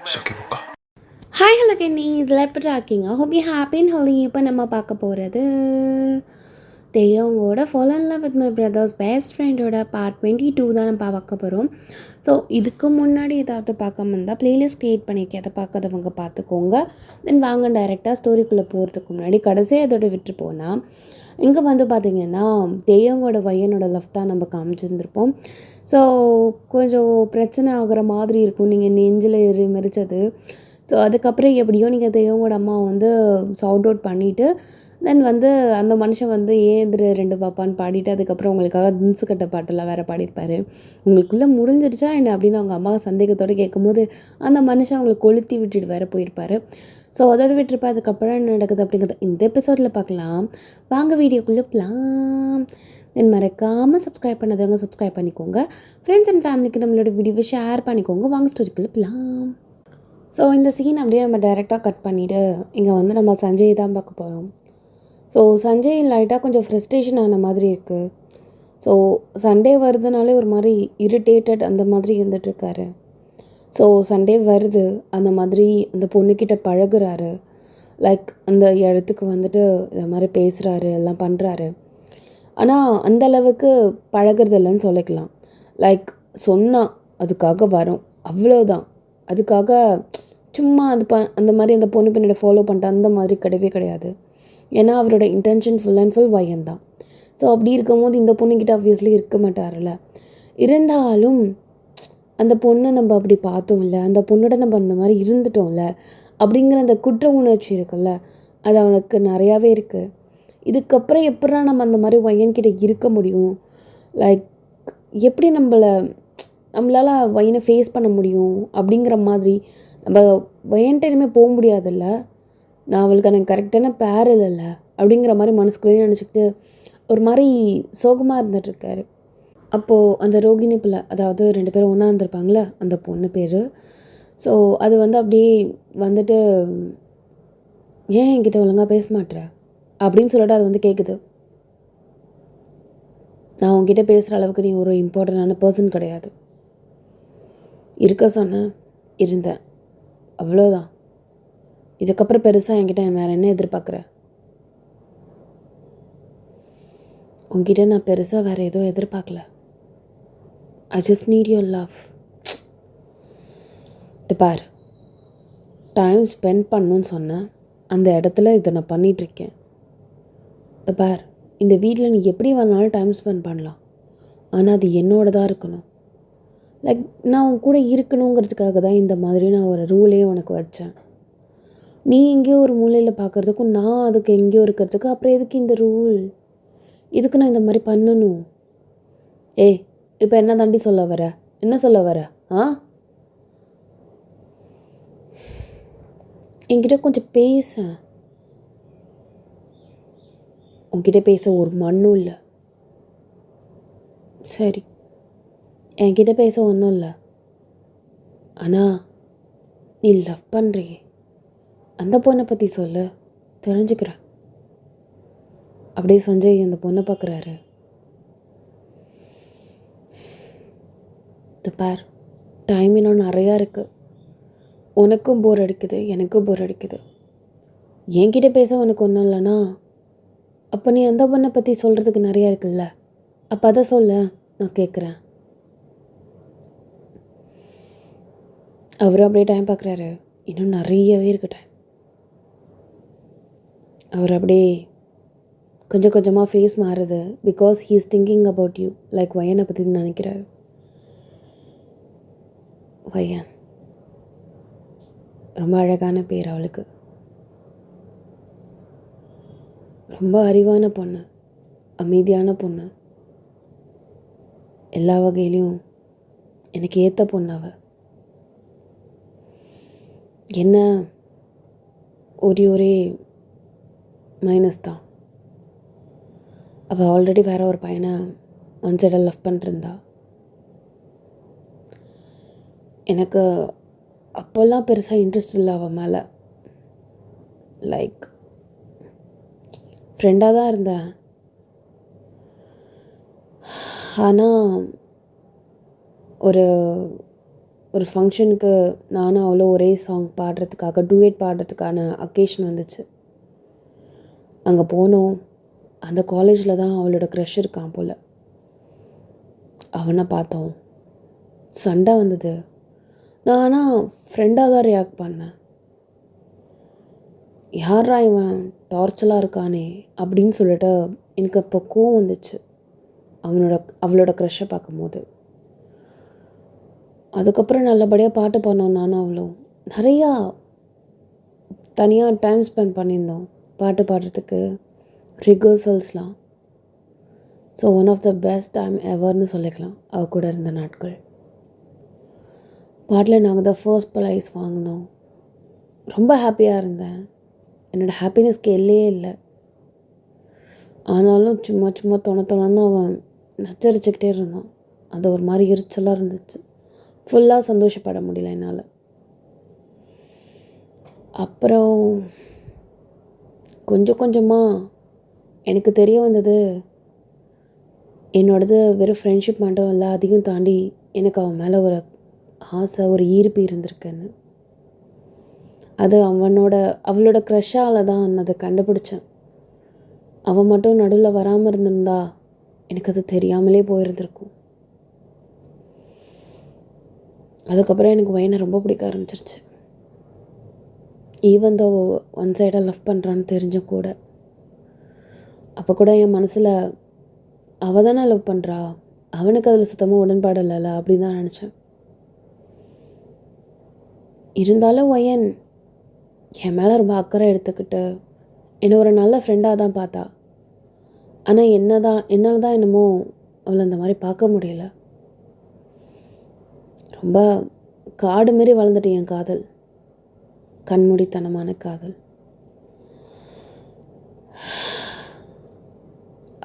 시작해볼까? Hi hello கென்னிஸ் எப்படி இருக்கீங்க? Hope you happy and healthy. இப்போ நம்ம பார்க்க போகிறது தெய்வங்களோட fall in love with my brother's best ஃப்ரெண்டோட பார்ட் 22 தான் நம்ம பார்க்க போகிறோம். ஸோ இதுக்கு முன்னாடி ஏதாவது பார்க்காம இருந்தால் ப்ளேலிஸ்ட் க்ரியேட் பண்ணியிருக்கேன், அதை பார்க்காதவங்க பார்த்துக்கோங்க. தென் வாங்க டைரெக்டாக ஸ்டோரிக்குள்ளே போகிறதுக்கு முன்னாடி கடைசியாக இதோட விட்டு போனால் இங்கே வந்து பார்த்திங்கன்னா தெய்வங்களோட பையனோட லவ் தான் நம்ம காமிச்சிருந்துருப்போம். ஸோ கொஞ்சம் பிரச்சனை ஆகிற மாதிரி இருக்கும், நீங்கள் நெஞ்சில் எரிமரிச்சது. ஸோ அதுக்கப்புறம் எப்படியோ நீங்கள் தெய்வங்களோட அம்மாவை வந்து சவுட் அவுட் பண்ணிவிட்டு தென் வந்து அந்த மனுஷன் வந்து ஏந்திர ரெண்டு பாப்பான்னு பாடிட்டு அதுக்கப்புறம் உங்களுக்காக தின்ஸு கட்ட பாட்டெல்லாம் வேறு பாடியிருப்பார். உங்களுக்குள்ளே முடிஞ்சிடுச்சா என்ன அப்படின்னு அவங்க அம்மா சந்தேகத்தோடு கேட்கும்போது அந்த மனுஷன் அவங்களை கொளுத்தி விட்டுட்டு வேறு போயிருப்பார். ஸோ அதோட விட்டுருப்பா. அதுக்கப்புறம் என்ன நடக்குது அப்படிங்கிறது இந்த எபிசோடில் பார்க்கலாம். வாங்க வீடியோக்குள்ளே போகலாம். தென் மறக்காமல் சப்ஸ்கிரைப் பண்ணாதவங்க சப்ஸ்கிரைப் பண்ணிக்கோங்க. ஃப்ரெண்ட்ஸ் அண்ட் ஃபேமிலிக்கு நம்மளோட வீடியோவை ஷேர் பண்ணிக்கோங்க. வாங்க ஸ்டோரிக்குள்ளே போகலாம். ஸோ இந்த சீன் அப்படியே நம்ம டைரெக்டாக கட் பண்ணிவிட்டு இங்கே வந்து நம்ம சஞ்சய் தான் பார்க்க போகிறோம். ஸோ சஞ்சய் லைட்டாக கொஞ்சம் ஃப்ரஸ்ட்ரேஷன் ஆன மாதிரி இருக்குது. ஸோ சண்டே வருதுனாலே ஒரு மாதிரி இரிட்டேட்டட் அந்த மாதிரி இருந்துகிட்ருக்காரு. ஸோ சண்டே வருது, அந்த மாதிரி அந்த பொண்ணுக்கிட்ட பழகுறாரு. லைக் அந்த இடத்துக்கு வந்துட்டு இந்த மாதிரி பேசுகிறாரு, எல்லாம் பண்ணுறாரு. ஆனால் அந்தளவுக்கு பழகிறதில்லன்னு சொல்லிக்கலாம். லைக் சொன்னால் அதுக்காக வரோம், அவ்வளோதான். அதுக்காக சும்மா அந்த மாதிரி அந்த பொண்ணு பின்னாடி ஃபாலோ பண்ணிட்டு அந்த மாதிரி கிடையவே கிடையாது. ஏன்னா அவரோட இன்டென்ஷன் ஃபுல் அண்ட் ஃபுல் பையன் தான். ஸோ அப்படி இருக்கும்போது இந்த பொண்ணுக்கிட்ட ஆப்வியஸ்லி இருக்க மாட்டார்ல. இருந்தாலும் அந்த பொண்ணை நம்ம அப்படி பார்த்தோம்ல, அந்த பொண்ணோட நம்ம அந்த மாதிரி இருந்துட்டோம்ல அப்படிங்கிற அந்த குற்ற உணர்ச்சி இருக்குல்ல, அது அவனுக்கு நிறையாவே இருக்குது. இதுக்கப்புறம் எப்படா நம்ம அந்த மாதிரி பையன்கிட்ட இருக்க முடியும்? லைக் எப்படி நம்மளால் பையனை ஃபேஸ் பண்ண முடியும் அப்படிங்கிற மாதிரி நம்ம பையன்கிட்ட இனிமேல் போக முடியாதுல்ல. நான் அவளுக்கு எனக்கு கரெக்டான பேர் இல்லைல்ல அப்படிங்கிற மாதிரி மனசுக்குள்ளேயே நினச்சிக்கிட்டு ஒரு மாதிரி சோகமாக இருந்துகிட்ருக்காரு. அப்போது அந்த ரோகிணி பிள்ளை, அதாவது 2 பேரும் ஒன்றா இருந்திருப்பாங்களே அந்த பொண்ணு பேர். ஸோ அது வந்து அப்படியே வந்துட்டு ஏன் என்கிட்ட ஒழுங்காக பேச மாட்டேற அப்படின்னு சொல்லிட்டு அது வந்து கேட்குது. நான் உங்ககிட்ட பேசுகிற அளவுக்கு நீ ஒரு இம்பார்ட்டண்டான பர்சன் கிடையாது. இருக்க சொன்னேன், இருந்தேன், அவ்வளோதான். இதுக்கப்புறம் பெருசாக என்கிட்ட வேறு என்ன எதிர்பார்க்குற? உங்ககிட்ட நான் பெருசாக வேறு எதுவும் எதிர்பார்க்கல. I just need your love. இது பார், டைம் ஸ்பெண்ட் பண்ணணுன்னு சொன்னேன், அந்த இடத்துல இதை நான் பண்ணிகிட்ருக்கேன். இது பார், இந்த வீட்டில் நீ எப்படி வேணாலும் டைம் ஸ்பெண்ட் பண்ணலாம், ஆனால் அது என்னோட தான் இருக்கணும். லைக் நான் உன் கூட இருக்கணுங்கிறதுக்காக தான் இந்த மாதிரி நான் ஒரு ரூலே உனக்கு வச்சேன். நீ எங்கேயோ ஒரு மூலையில் பார்க்குறதுக்கும் நான் அதுக்கு எங்கேயோ இருக்கிறதுக்கு அப்புறம் எதுக்கு இந்த ரூல்? இதுக்கு நான் இந்த மாதிரி பண்ணணும்? ஏய், இப்போ என்ன தாண்டி சொல்ல வர? என்ன சொல்ல வர? என்கிட்ட கொஞ்சம் பேச. உன்கிட்ட பேச ஒரு மண்ணும் இல்லை. சரி, என்கிட்ட பேச ஒன்றும் இல்லை, ஆனால் நீ லவ் பண்ணுறியே அந்த பொண்ணை பற்றி சொல்லு, தெரிஞ்சுக்கிறேன். அப்படியே சஞ்சய் அந்த பொண்ணை பார்க்குறாரு. இது பார், டைம் இன்னும் நிறையா இருக்குது. உனக்கும் போர் அடிக்குது, எனக்கும் போர் அடிக்குது. என்கிட்ட பேச உனக்கு ஒன்றும் இல்லைனா அப்போ நீ அந்த பொண்ணை பற்றி சொல்கிறதுக்கு நிறையா இருக்குல்ல, அப்போ அதை சொல்ல, நான் கேட்குறேன். அவரும் அப்படியே டைம் பார்க்குறாரு. இன்னும் நிறையவே இருக்கு டைம். அவர் அப்படியே கொஞ்சம் கொஞ்சமாக ஃபேஸ் மாறுது. Because he is thinking about you. Like வயனை பற்றி நினைக்கிறார். வயன் ரொம்ப அழகான பேர் அவளுக்கு. ரொம்ப அறிவான பொண்ணு, அமைதியான பொண்ணு, எல்லா வகையிலையும் எனக்கு ஏற்ற பொண்ணு அவள். என்ன ஒரே மைனஸ் தான், அவள் ஆல்ரெடி வேற ஒரு பையனை ஒன் சைடாக லவ் பண்ணிருந்தா. எனக்கு அப்போல்லாம் பெருசாக இன்ட்ரெஸ்ட் இல்லை அவள் மேலே. லைக் ஃப்ரெண்டாக தான் இருந்தேன். ஆனால் ஒரு ஒரு ஃபங்க்ஷனுக்கு நானும் அவ்வளோ ஒரே சாங் பாடுறதுக்காக டூயட் பாடுறதுக்கான அக்கேஷன் வந்துச்சு. அங்கே போனோம். அந்த காலேஜில் தான் அவளோட க்ரஷ் இருக்கான் போல். அவனை பார்த்தோம். சண்டை வந்தது. நான் ஆனால் ஃப்ரெண்டாக தான் ரியாக்ட் பண்ணேன். யாரா இவன் டார்ச்சலாக இருக்கானே அப்படின்னு சொல்லிட்டு எனக்கு அப்போ கோவம் வந்துச்சு அவளோட க்ரஷ்ஷை பார்க்கும்போது. அதுக்கப்புறம் நல்லபடியாக பாட்டு பாடினோம். நானும் அவளும் நிறையா தனியாக டைம் ஸ்பெண்ட் பண்ணியிருந்தோம் பாட்டு பாடுறதுக்கு, ரிஹர்சல்ஸ்லாம். So one of the best time எவர்னு சொல்லிக்கலாம் அவ கூட இருந்த நாட்கள். பாட்டில் நாங்கள் தான் ஃபர்ஸ்ட் ப்ரைஸ் வாங்கினோம். ரொம்ப ஹாப்பியாக இருந்தேன். என்னோடய ஹாப்பினஸ்க்கு எல்லையே இல்லை. ஆனாலும் சும்மா சும்மா தொணன்னு அவன் நச்சரிச்சுக்கிட்டே இருந்தான். அது ஒரு மாதிரி எரிச்சலாக இருந்துச்சு. ஃபுல்லாக சந்தோஷப்பட முடியல என்னால். அப்புறம் கொஞ்சம் கொஞ்சமாக எனக்கு தெரிய வந்தது, என்னோடது வெறும் ஃப்ரெண்ட்ஷிப் மட்டும் இல்லை, அதையும் தாண்டி எனக்கு அவன் மேலே ஒரு ஆசை, ஒரு ஈர்ப்பு இருந்திருக்குன்னு. அது அவளோட க்ரஷ்ஷால் தான் நான் அதை கண்டுபிடிச்சேன். அவன் மட்டும் நடுவில் வராமல் இருந்திருந்தா எனக்கு அது தெரியாமலே போயிருந்திருக்கும். அதுக்கப்புறம் எனக்கு வயனை ரொம்ப பிடிக்க ஆரம்பிச்சிருச்சு. ஈவன் தோ ஒன் சைடாக லவ் பண்ணுறான்னு தெரிஞ்ச கூட, அப்போ கூட என் மனசில் அவள் தானே லவ் பண்ணுறா, அவனுக்கு அதில் சுத்தமாக உடன்பாடு இல்லைல்ல அப்படின்னு தான் நினச்சேன். இருந்தாலும் வயன் என் மேலே ரொம்ப அக்கறை எடுத்துக்கிட்டு என்னை ஒரு நல்ல ஃப்ரெண்டாக தான் பார்த்தா. ஆனால் என்னால் தான் என்னமோ அவளை அந்த மாதிரி பார்க்க முடியல. ரொம்ப காடு மாரி வளர்ந்துட்டு என் காதல், கண்மூடித்தனமான காதல்.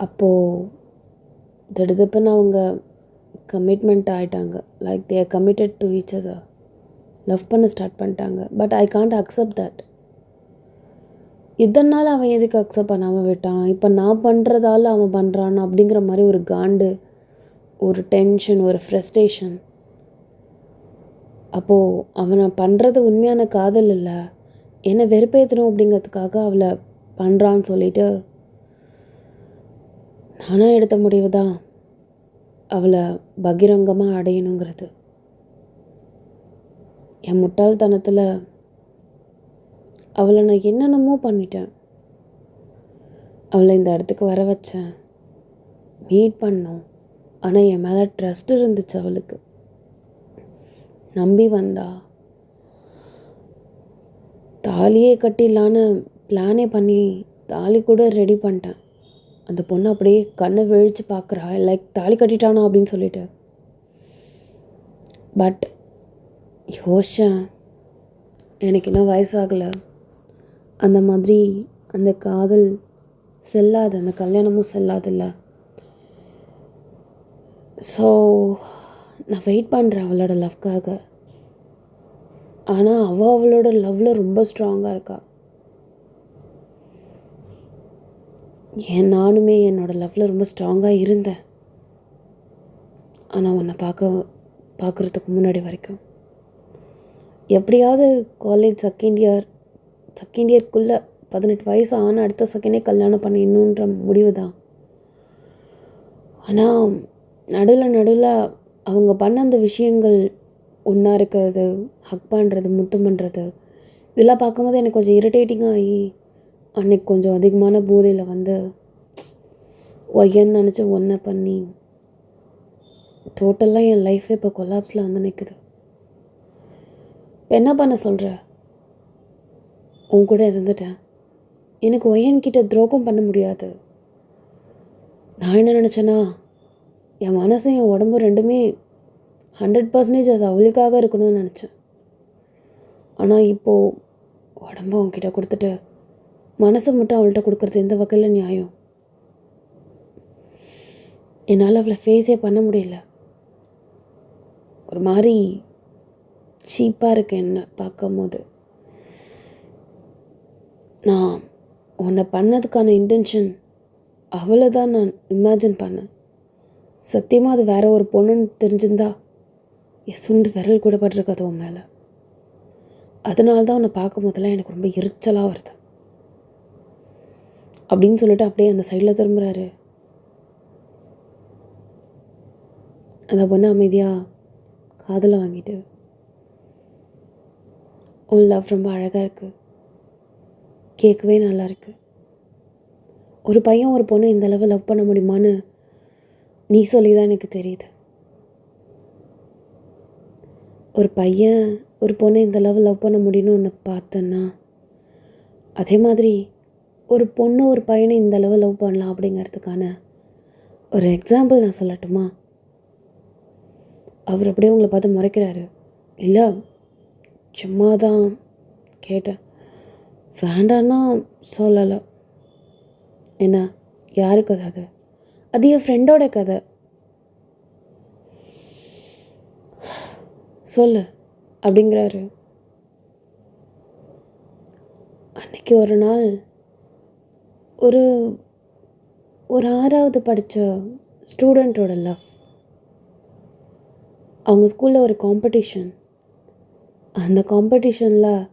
அப்போது திடுதிப்புன்னு அவங்க கமிட்மெண்ட் ஆகிட்டாங்க. Like they are committed to each other. Love பண்ண ஸ்டார்ட் பண்ணிட்டாங்க. But I can't accept that. இதனால் அவன் எதுக்கு அக்செப்ட் பண்ணாமல் விட்டான், இப்போ நான் பண்ணுறதால அவன் பண்ணுறான் அப்படிங்கிற மாதிரி ஒரு காண்டு, ஒரு டென்ஷன், ஒரு ஃப்ரஸ்ட்ரேஷன். அப்போது அவனை பண்ணுறது உண்மையான காதல் இல்லை, என்னை வெறுப்பேற்றணும் அப்படிங்கிறதுக்காக அவளை பண்ணுறான்னு சொல்லிட்டு நானாக எடுத்த முடிவு தான் அவளை பகிரங்கமாக அடையணுங்கிறது. என் முட்டாள்தனத்தில் அவளை நான் என்னென்னமோ பண்ணிட்டேன். அவளை இந்த இடத்துக்கு வர வச்சேன், மீட் பண்ணோம். ஆனால் என் மேலே ட்ரஸ்ட் இருந்துச்சு அவளுக்கு. நம்பி வந்தா. தாலியே கட்டிடலான்னு பிளானே பண்ணி தாலி கூட ரெடி பண்ணிட்டேன். அந்த பொண்ணு அப்படியே கண்ணை விழித்து பார்க்குறா, லைக் தாலி கட்டிட்டானோ அப்படின்னு சொல்லிட்டு. பட் யோசிச்சேன், எனக்கு இன்னும் வயசாகலை, அந்த மாதிரி அந்த காதல் செல்லாது, அந்த கல்யாணமும் செல்லாதில்ல. ஸோ நான் வெயிட் பண்ணுறேன் அவளோட லவ்க்காக. ஆனால் அவளோட லவ்வில் ரொம்ப ஸ்ட்ராங்காக இருக்கா. நானுமே என்னோடய லவ்வில் ரொம்ப ஸ்ட்ராங்காக இருந்தேன். ஆனால் உன்னை பார்க்குறதுக்கு முன்னாடி வரைக்கும் எப்படியாவது காலேஜ் செகண்ட் இயர்க்குள்ளே 18 வயசு ஆன அடுத்த செகண்டே கல்யாணம் பண்ணிடணுன்ற முடிவு தான். ஆனால் நடுவில் அவங்க பண்ண அந்த விஷயங்கள், ஒன்றா இருக்கிறது, ஹக் பண்ணுறது, முத்தம் பண்ணுறது, இதெல்லாம் பார்க்கும்போது எனக்கு கொஞ்சம் இரிட்டேட்டிங்காக ஆகி அன்றைக்கி கொஞ்சம் அதிகமான போதையில் வந்து ஒய்யன்னு நினச்சி ஒன்றை பண்ணி டோட்டலாக என் லைஃபே இப்போ கொலாப்ஸில் வந்து நிற்குது. இப்போ என்ன பண்ண சொல்கிற? உன் கூட இருந்துட்டேன், எனக்கு ஒய்யன்கிட்ட துரோகம் பண்ண முடியாது. நான் என்ன நினச்சேன்னா, என் மனசும் என் உடம்பு ரெண்டுமே 100% அது அவளுக்காக இருக்கணும்னு நினச்சேன். ஆனால் இப்போது உடம்பு அவன்கிட்ட கொடுத்துட்டு மனசை மட்டும் அவள்கிட்ட கொடுக்குறது எந்த வகையில் நியாயம்? என்னால் அவளை ஃபேஸே பண்ண முடியல. ஒரு மாதிரி சீப்பாக இருக்கு என்னை பார்க்கும் போது. நான் உன்னை பண்ணதுக்கான இன்டென்ஷன் அவளை தான் நான் இமேஜின் பண்ணேன். சத்தியமாக அது வேற ஒரு பொண்ணுன்னு தெரிஞ்சிருந்தா என் சுண்டு விரல் கூட பட்டிருக்காது உன் மேலே. அதனால தான் உன்னை பார்க்கும் போதெல்லாம் எனக்கு ரொம்ப எரிச்சலாக வருது அப்படின்னு சொல்லிட்டு அப்படியே அந்த சைடில் திரும்புகிறாரு. அந்த பொண்ணு அமைதியாக காதில் வாங்கிட்டு, உன் லவ் ரொம்ப அழகாக இருக்குது, கேட்கவே நல்லா இருக்குது. ஒரு பையன் ஒரு பொண்ணு இந்த அளவு லவ் பண்ண முடியுமான்னு நீ சொல்லி தான் எனக்கு தெரியுது. ஒரு பையன் ஒரு பொண்ணை இந்த அளவு லவ் பண்ண முடியும்னு ஒன்று பார்த்தேன்னா, அதே மாதிரி ஒரு பொண்ணு ஒரு பையனை இந்த அளவு லவ் பண்ணலாம் அப்படிங்கிறதுக்கான ஒரு எக்ஸாம்பிள் நான் சொல்லட்டுமா? அவர் அப்படியே உங்களை பார்த்து முறைக்கிறாரு. இல்லை, சும்மா தான் கேட்டேன், வேண்டான்னா சொல்லலை. என்ன, யாரு கதை அது? அது என் ஃப்ரெண்டோட கதை. சொல்லு அப்படிங்கிறாரு. அன்னைக்கு ஒரு நாள் ஒரு ஒரு 6வது படித்த ஸ்டூடெண்ட்டோட லவ். அவங்க ஸ்கூலில் ஒரு காம்படிஷன். அந்த காம்படிஷனில்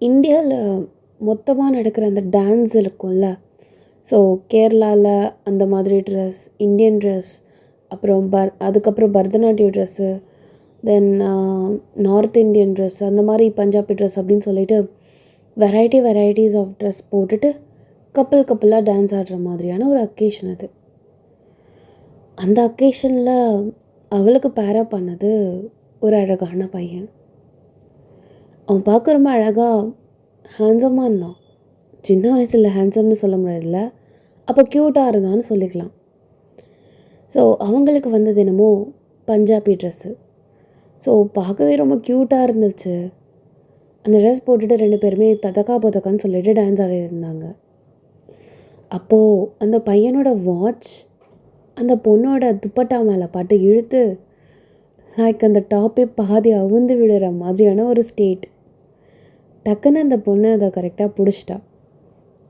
இந்தியாவில் மொத்தமாக நடக்கிற அந்த டான்ஸ் இருக்கும்ல, ஸோ கேரளாவில் அந்த மாதிரி ட்ரெஸ், இந்தியன் ட்ரெஸ், அப்புறம் அதுக்கப்புறம் பரதநாட்டியம் ட்ரெஸ்ஸு, தென் நார்த் இந்தியன் ட்ரெஸ், அந்த மாதிரி பஞ்சாபி ட்ரெஸ் அப்படின்னு சொல்லிட்டு வெரைட்டிஸ் ஆஃப் ட்ரெஸ் போட்டுட்டு கப்பலாக டான்ஸ் ஆடுற மாதிரியான ஒரு அக்கேஷன் அது. அந்த அக்கேஷனில் அவளுக்கு பேரா பண்ணது ஒரு அழகான பையன். அவன் பார்க்க ரொம்ப அழகாக ஹேண்ட்ஸமாக இருந்தான். சின்ன வயசில் ஹேண்ட்ஸம்னு சொல்ல முடியாதுல்ல, அப்போ க்யூட்டாக இருந்தான்னு சொல்லிக்கலாம். ஸோ அவங்களுக்கு வந்தது என்னமோ பஞ்சாபி ட்ரெஸ்ஸு. ஸோ பார்க்கவே ரொம்ப க்யூட்டாக இருந்துச்சு. அந்த ட்ரெஸ் போட்டுட்டு 2 பேருமே ததக்கா புதக்கான்னு சொல்லிட்டு டான்ஸ் ஆடிட்டு இருந்தாங்க. அப்போது அந்த பையனோட வாட்ச் அந்த பொண்ணோட துப்பட்டா மேலே பட்டு இழுத்து லைக் அந்த டாப்பே பாதி அவுந்து விடுற மாதிரியான ஒரு ஸ்டேட். டக்குன்னு அந்த பொண்ணு அதை கரெக்டாக பிடிச்சிட்டா.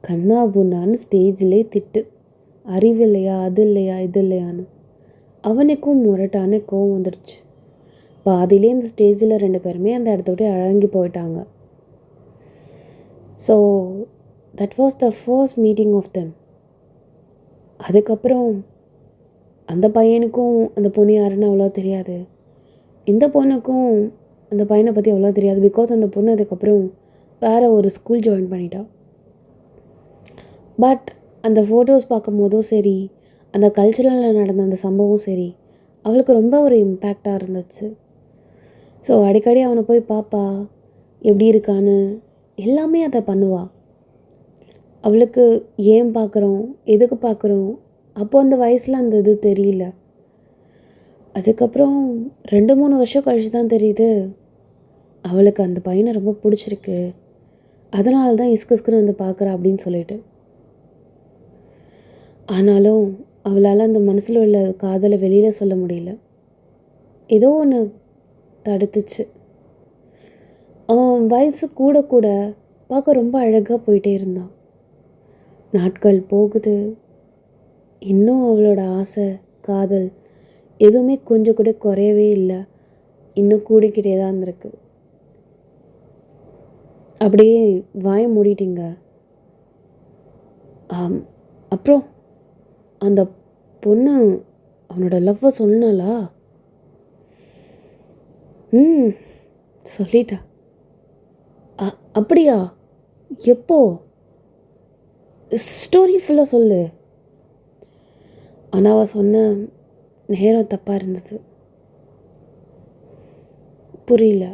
கண்ணா புண்ணான்னு ஸ்டேஜ்லேயே திட்டு, அறிவு இல்லையா, அது இல்லையா, இது இல்லையான்னு. அவனுக்கும் முரட்டான கோவம் வந்துடுச்சு. பாதியிலே அந்த ஸ்டேஜில் 2 பேருமே அந்த இடத்த விட்டு அழங்கி போயிட்டாங்க. So that was the first meeting of them. அதுக்கப்புறம் அந்த பையனுக்கும் அந்த பொண்ணு யாருன்னு அவ்வளோ தெரியாது, இந்த பொண்ணுக்கும் அந்த பையனை பற்றி அவ்வளோ தெரியாது. பிகாஸ் அந்த பொண்ணு அதுக்கப்புறம் வேறு ஒரு ஸ்கூல் ஜாயின் பண்ணிட்டா. பட் அந்த ஃபோட்டோஸ் பார்க்கும் போதும் சரி, அந்த கல்ச்சுரலில் நடந்த அந்த சம்பவம் சரி, அவளுக்கு ரொம்ப ஒரு இம்பேக்டாக இருந்துச்சு. ஸோ அடிக்கடி அவனை போய் பாப்பா, எப்படி இருக்கான்னு, எல்லாமே அதை பண்ணுவாள். அவளுக்கு ஏன் பார்க்குறோம், எதுக்கு பார்க்குறோம், அப்போ அந்த வயசில் அந்த இது தெரியல. அதுக்கப்புறம் 2-3 வருஷம் கழிச்சு தான் தெரியுது அவளுக்கு அந்த பையனை ரொம்ப பிடிச்சிருக்கு, அதனால தான் இஸ்குன்னு வந்து பார்க்குறா அப்படின்னு சொல்லிட்டு. ஆனாலும் அவளால் அந்த மனசில் உள்ள காதலை வெளியில் சொல்ல முடியல. ஏதோ ஒன்று தடுத்துச்சு. அவன் வயசு கூட கூட பார்க்க ரொம்ப அழகாக போயிட்டே இருந்தான். நாட்கள் போகுது, இன்னும் அவளோட ஆசை, காதல் எதுவுமே கொஞ்சம் கூட குறையவே இல்லை, இன்னும் கூடிக்கிட்டே தான் இருந்திருக்கு. அப்படியே வாய மூடிட்டீங்க. அப்புறம் அந்த பொண்ணு அவனோட லவ்வை சொன்னாளா? சொல்லிட்டா. அப்படியா? எப்போ? ஸ்டோரி ஃபுல்லாக சொல்லு. ஆனால் அவள் சொன்ன நேரம் தப்பாக இருந்தது. புரியல.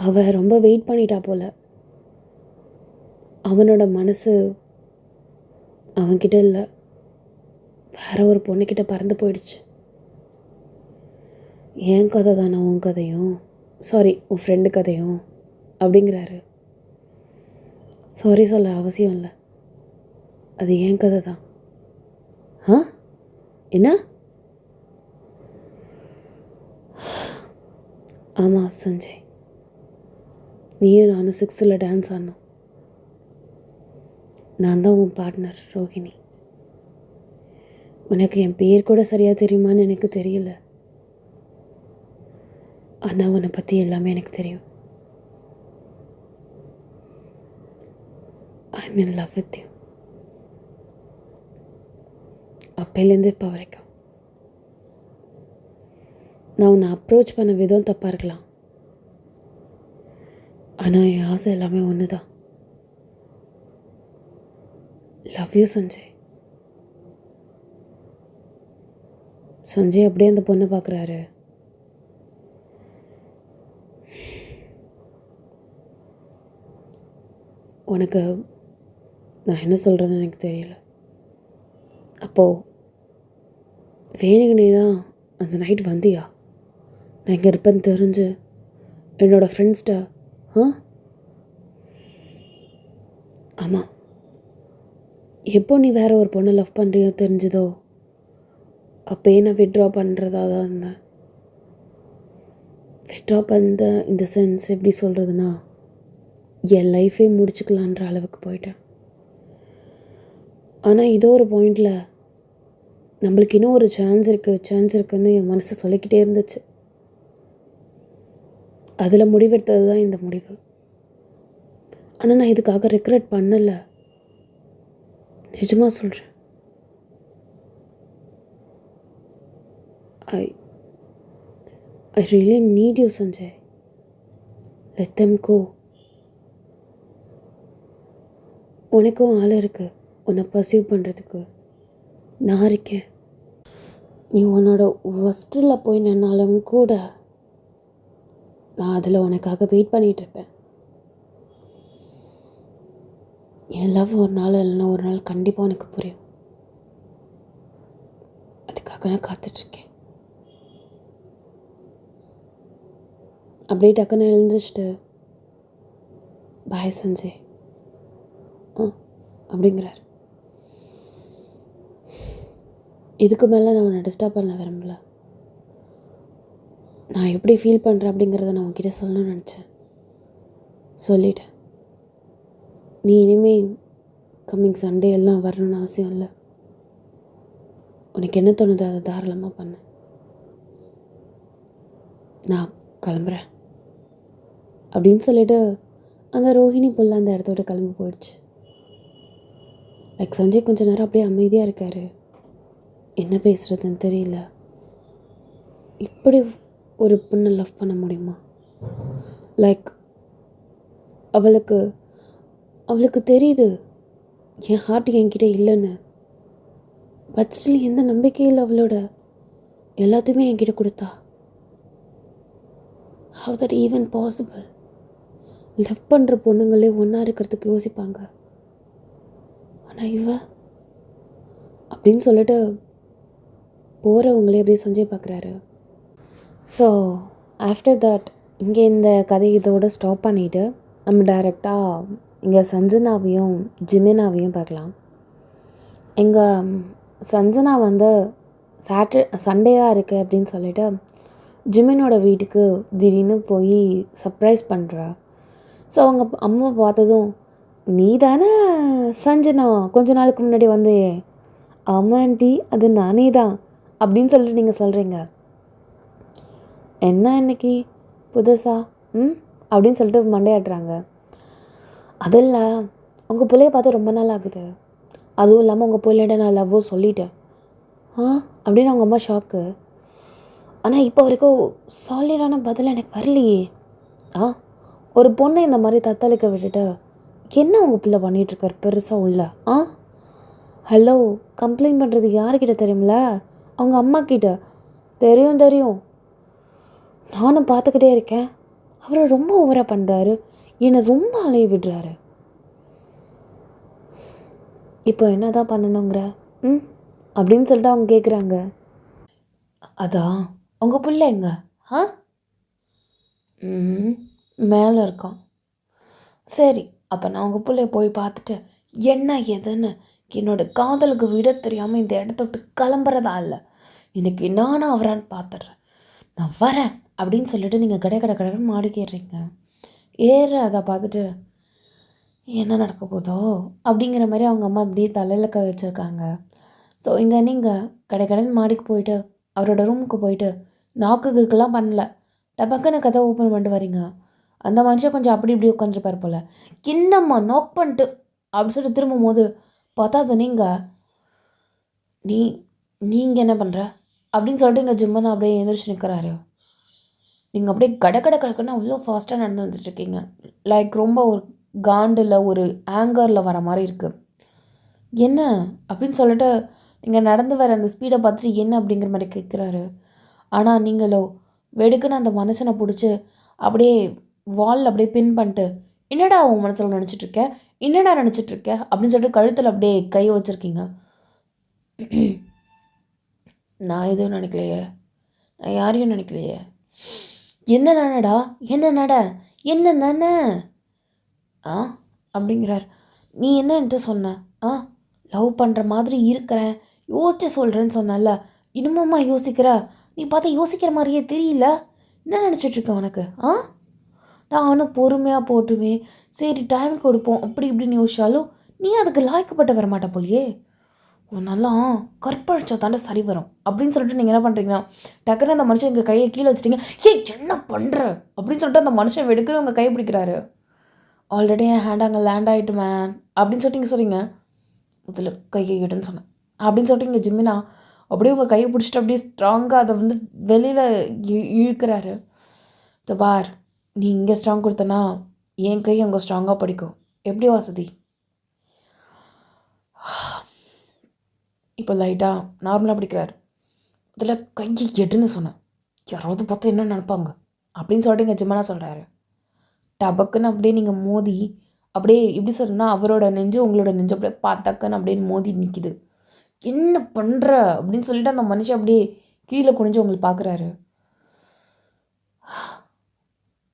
அவள் ரொம்ப வெயிட் பண்ணிட்டா போல. அவனோட மனசு அவன்கிட்ட இல்லை, வேற ஒரு பொண்ணுக்கிட்ட பறந்து போயிடுச்சு. என் கதை தானே உன் கதையும், சாரி உன் ஃப்ரெண்டு கதையும் அப்படிங்கிறாரு. சாரி சொல்ல அவசியம் இல்லை, அது என் கதை தான். என்ன? ஆமாம் சஞ்சய், நீயும் நானும் 6th டான்ஸ் ஆடணும். நான் தான் உன் பார்ட்னர் ரோஹிணி. உனக்கு என் பேர் கூட சரியாக தெரியுமான்னு எனக்கு தெரியல. ஆனால் உன்னை பற்றி எல்லாமே எனக்கு தெரியும். I'm in love with you. அப்போலேருந்து இப்போ வரைக்கும். நான் உன்னை அப்ரோச் பண்ண விதம் தப்பாக இருக்கலாம், ஆனால் என் ஆசை எல்லாமே ஒன்று தான். Love you Sanjay. சஞ்சய் அப்படியே அந்த பொண்ணை பார்க்குறாரு. உனக்கு நான் என்ன சொல்கிறதுன்னு எனக்கு தெரியல. அப்போது வேணுங்கனே தான் அந்த நைட் வந்தியா? நான் இங்கே இருப்பேன்னு தெரிஞ்சு என்னோடய ஃப்ரெண்ட்ஸ்கிட்ட ஆமாம், எப்போ நீ வேறு ஒரு பொண்ணை லவ் பண்ணுறியோ தெரிஞ்சதோ அப்போயே நான் வித்ட்ரா பண்ணுறதா தான் இருந்தேன். வித்ட்ரா பண்ண இந்த சென்ஸ் எப்படி சொல்கிறதுனா, என் லைஃபே முடிச்சுக்கலான்ற அளவுக்கு போயிட்டேன். ஆனால் இதோ ஒரு பாயிண்டில் நம்மளுக்கு இன்னும் ஒரு சான்ஸ் இருக்குதுன்னு என் மனசு சொல்லிக்கிட்டே இருந்துச்சு. அதில் முடிவெடுத்தது தான் இந்த முடிவு. ஆனால் நான் இதுக்காக ரெக்ரெட் பண்ணலை, நிஜமாக சொல்கிறேன். I really need you, Sanjay. Let them go. உனக்கும் ஆள் இருக்குது உன்னை பர்சீவ் பண்ணுறதுக்கு. நான் இருக்கேன். நீ உன்னோட ஒஸ்ட்டில் போய் நின்னாலும் கூட நான் அதில் உனக்காக வெயிட் பண்ணிகிட்ருப்பேன். என் லவ் ஒரு நாள் இல்லைன்னா ஒரு நாள் கண்டிப்பாக உனக்கு புரியும். அதுக்காக நான் காத்துட்ருக்கேன். அப்படியே டக்குன்னு எழுந்திரிச்சிட்டு பாய் சஞ்சய் அப்படிங்கிறார். இதுக்கு மேலே நான் உன்னை டிஸ்டர்ப் பண்ண விரும்பல. நான் எப்படி ஃபீல் பண்ணுறேன் அப்படிங்கிறத நான் உன்கிட்ட சொல்லணும்னு நினச்சேன், சொல்லிட்டேன். நீ இனிமேல் கம்மிங் சண்டே எல்லாம் வரணும்னு அவசியம் இல்லை. உனக்கு என்ன தோணுதோ அதை தாராளமாக பண்ணு. நான் கிளம்புறேன் அப்படின்னு சொல்லிட்டு அந்த ரோஹிணி புள்ள அந்த இடத்தோட கிளம்பி போயிடுச்சு. லைக் சஞ்சய் கொஞ்சம் நேரம் அப்படியே அமைதியாக இருக்கார். என்ன பேசுகிறதுன்னு தெரியல. இப்படி ஒரு பொண்ணை லவ் பண்ண முடியுமா? லைக் அவளுக்கு தெரியுது என் ஹார்ட் என்கிட்ட இல்லைன்னு. பட் ஸ்டில் எந்த நம்பிக்கையில் அவளோட எல்லாத்தையுமே என்கிட்ட கொடுத்தா. How that even possible? Love பண்ணுற பொண்ணுங்களே ஒன்றா இருக்கிறதுக்கு யோசிப்பாங்க, ஆனால் இவ அப்படின்னு சொல்லிட்டு போகிறவங்களே அப்படியே சஞ்சய் பார்க்குறாரு. ஸோ ஆஃப்டர் தட் இங்கே இந்த கதை இதோடு ஸ்டாப் பண்ணிவிட்டு நம்ம டைரெக்டாக இங்கே சஞ்சனாவையும் ஜிமினாவையும் பார்க்கலாம். எங்கள் சஞ்சனா வந்து சண்டேயாக இருக்குது அப்படின்னு சொல்லிட்டு ஜிமினோட வீட்டுக்கு திடீர்னு போய் சர்ப்ரைஸ் பண்ணுறா. ஸோ அவங்க அம்மா பார்த்ததும், நீ தானே சஞ்சனா கொஞ்ச நாளுக்கு முன்னாடி வந்து? ஆமாம் ஆண்டி, அது நானே தான் அப்படின்னு சொல்லிட்டு நீங்கள் சொல்கிறீங்க. என்ன இன்னைக்கு புதுசா அப்படின்னு சொல்லிட்டு மண்டையாடுறாங்க. அதில் உங்கள் பிள்ளைய பார்த்து ரொம்ப நாள் ஆகுது, அதுவும் இல்லாமல் உங்கள் பிள்ளைகிட்ட நான் லவ்வோ சொல்லிட்டேன் அப்படின்னு அவங்க அம்மா ஷாக்கு. ஆனால் இப்போ வரைக்கும் சாலிடான பதில் எனக்கு வரலையே. ஒரு பொண்ணை இந்த மாதிரி தத்தளிக்க விட்டுட்டு என்ன உங்கள் பிள்ளை பண்ணிகிட்ருக்கார் பெருசாக உள்ள? ஹலோ, கம்ப்ளைண்ட் பண்ணுறது யார்கிட்ட தெரியுமில்ல? அவங்க அம்மா கிட்ட. தெரியும், நானும் பார்த்துக்கிட்டே இருக்கேன். அவரை ரொம்ப ஓவராக பண்ணுறாரு, என்னை ரொம்ப அலைய விடுறாரு. இப்போ என்ன தான் பண்ணணுங்கிற அப்படின்னு சொல்லிட்டு அவங்க கேட்குறாங்க. அதான் உங்கள் பிள்ளை எங்க? மேலே இருக்கான். சரி, அப்போ நான் உங்கள் பிள்ளைய போய் பார்த்துட்டு என்ன ஏதுன்னு என்னோடய காதலுக்கு விட தெரியாமல் இந்த இடத்த விட்டு கிளம்புறதா இல்லை. இன்றைக்கி நானும் அவரான்னு பார்த்துட்றேன், நான் வரேன் அப்படின்னு சொல்லிட்டு நீங்கள் கடைன்னு மாடிக்கிறீங்க. அதை பார்த்துட்டு என்ன நடக்க போதோ அப்படிங்கிற மாதிரி அவங்க அம்மா அப்படியே தலையில் வச்சுருக்காங்க. ஸோ இங்கே நீங்கள் கடைன்னு மாடிக்கு போயிட்டு அவரோட ரூமுக்கு போயிட்டு நாக்குக்கெல்லாம் பண்ணல, டபக்குன்னு கதை ஓப்பன் பண்ணிட்டு வரீங்க. அந்த மனுஷன் கொஞ்சம் அப்படி இப்படி உட்காந்துருப்பார் போல். என்னம்மா நாக் பண்ணிட்டு அப்படின்னு சொல்லிட்டு திரும்பும் போது பார்த்தா அது நீங்கள் என்ன பண்ணுற அப்படின்னு சொல்லிட்டு இங்கே ஜிம்மன் அப்படியே எழுந்திரிச்சு நிற்கிறாரு. நீங்கள் அப்படியே கடக்கன்னு அவ்வளோ ஃபாஸ்ட்டாக நடந்து வந்துட்டுருக்கீங்க. லைக் ரொம்ப ஒரு காண்டில் ஒரு ஆங்கரில் வர மாதிரி இருக்குது. என்ன அப்படின்னு சொல்லிட்டு நீங்கள் நடந்து வர அந்த ஸ்பீடை பார்த்துட்டு என்ன அப்படிங்கிற மாதிரி கேட்குறாரு. ஆனால் நீங்களோ வெடுக்குன்னு அந்த மனுஷனை பிடிச்சி அப்படியே வாலில் அப்படியே பின் பண்ணிட்டு என்னடா உன் மனசில் நினச்சிட்ருக்க, என்னடா நினச்சிட்ருக்க அப்படின்னு சொல்லிட்டு கழுத்தில் அப்படியே கை வச்சுருக்கீங்க. நான் எதுவும் நினைக்கலையே, நான் யாரையும் நினைக்கலையே. என்ன நடா என்ன நட ஆ அப்படிங்கிறார். நீ என்ன என்கிட்ட சொன்ன? லவ் பண்ணுற மாதிரி இருக்கிறேன், யோசிச்சு சொல்கிறேன்னு சொன்னல, இன்னுமாம்மா யோசிக்கிற? நீ பார்த்தா யோசிக்கிற மாதிரியே தெரியல. என்ன நினச்சிட்ருக்க உனக்கு? நானும் பொறுமையாக போட்டுமே சரி டைம் கொடுப்போம் அப்படி இப்படின்னு யோசிச்சாலும் நீ அதுக்கு லாய்க்கப்பட்ட வர மாட்டா போலியே. நல்லா கற்பழிச்சா தாண்டா சரி வரும் அப்படின்னு சொல்லிட்டு நீங்கள் என்ன பண்ணுறீங்கன்னா டக்குன்னு அந்த மனுஷன் எங்கள் கையை கீழே வச்சுட்டீங்க. என்ன பண்ணுற அப்படின்னு சொல்லிட்டு அந்த மனுஷன் வெடுக்குன்னு உங்கள் கையை பிடிக்கிறாரு. ஆல்ரெடி என் ஹேண்ட் அங்கே லேண்ட் ஆகிட்டு மேன் அப்படின்னு சொல்லிட்டு நீங்கள் சொல்கிறீங்க. முதல்ல கையை எடுன்னு சொன்னேன் அப்படின்னு சொல்லிட்டு இங்கே ஜிம்மினா அப்படியே உங்கள் கையை பிடிச்சிட்டு அப்படியே ஸ்ட்ராங்காக அதை வெளியில் இழுக்கிறாரு. பார், நீ இங்கே ஸ்ட்ராங் கொடுத்தனா என் கை அங்கே ஸ்ட்ராங்காக படிக்கும். எப்படி வசதி? இப்போ லைட்டாக நார்மலாக பிடிக்கிறாரு. அதில் கையை எடுன்னு சொன்னேன். யாராவது பார்த்தா என்ன நினைப்பாங்க அப்படின்னு சொல்லிட்டு இங்கே ஜிம்மனா சொல்கிறாரு. டபக்குன்னு அப்படியே நீங்கள் மோதி அப்படியே எப்படி சொல்கிறேன்னா அவரோட நெஞ்சு உங்களோட நெஞ்சு அப்படியே பார்த்தாக்கன்னு அப்படியே மோதி நிற்கிது. என்ன பண்ணுற அப்படின்னு சொல்லிட்டு அந்த மனுஷன் அப்படியே கீழே குனிஞ்சு உங்களுக்கு பார்க்குறாரு.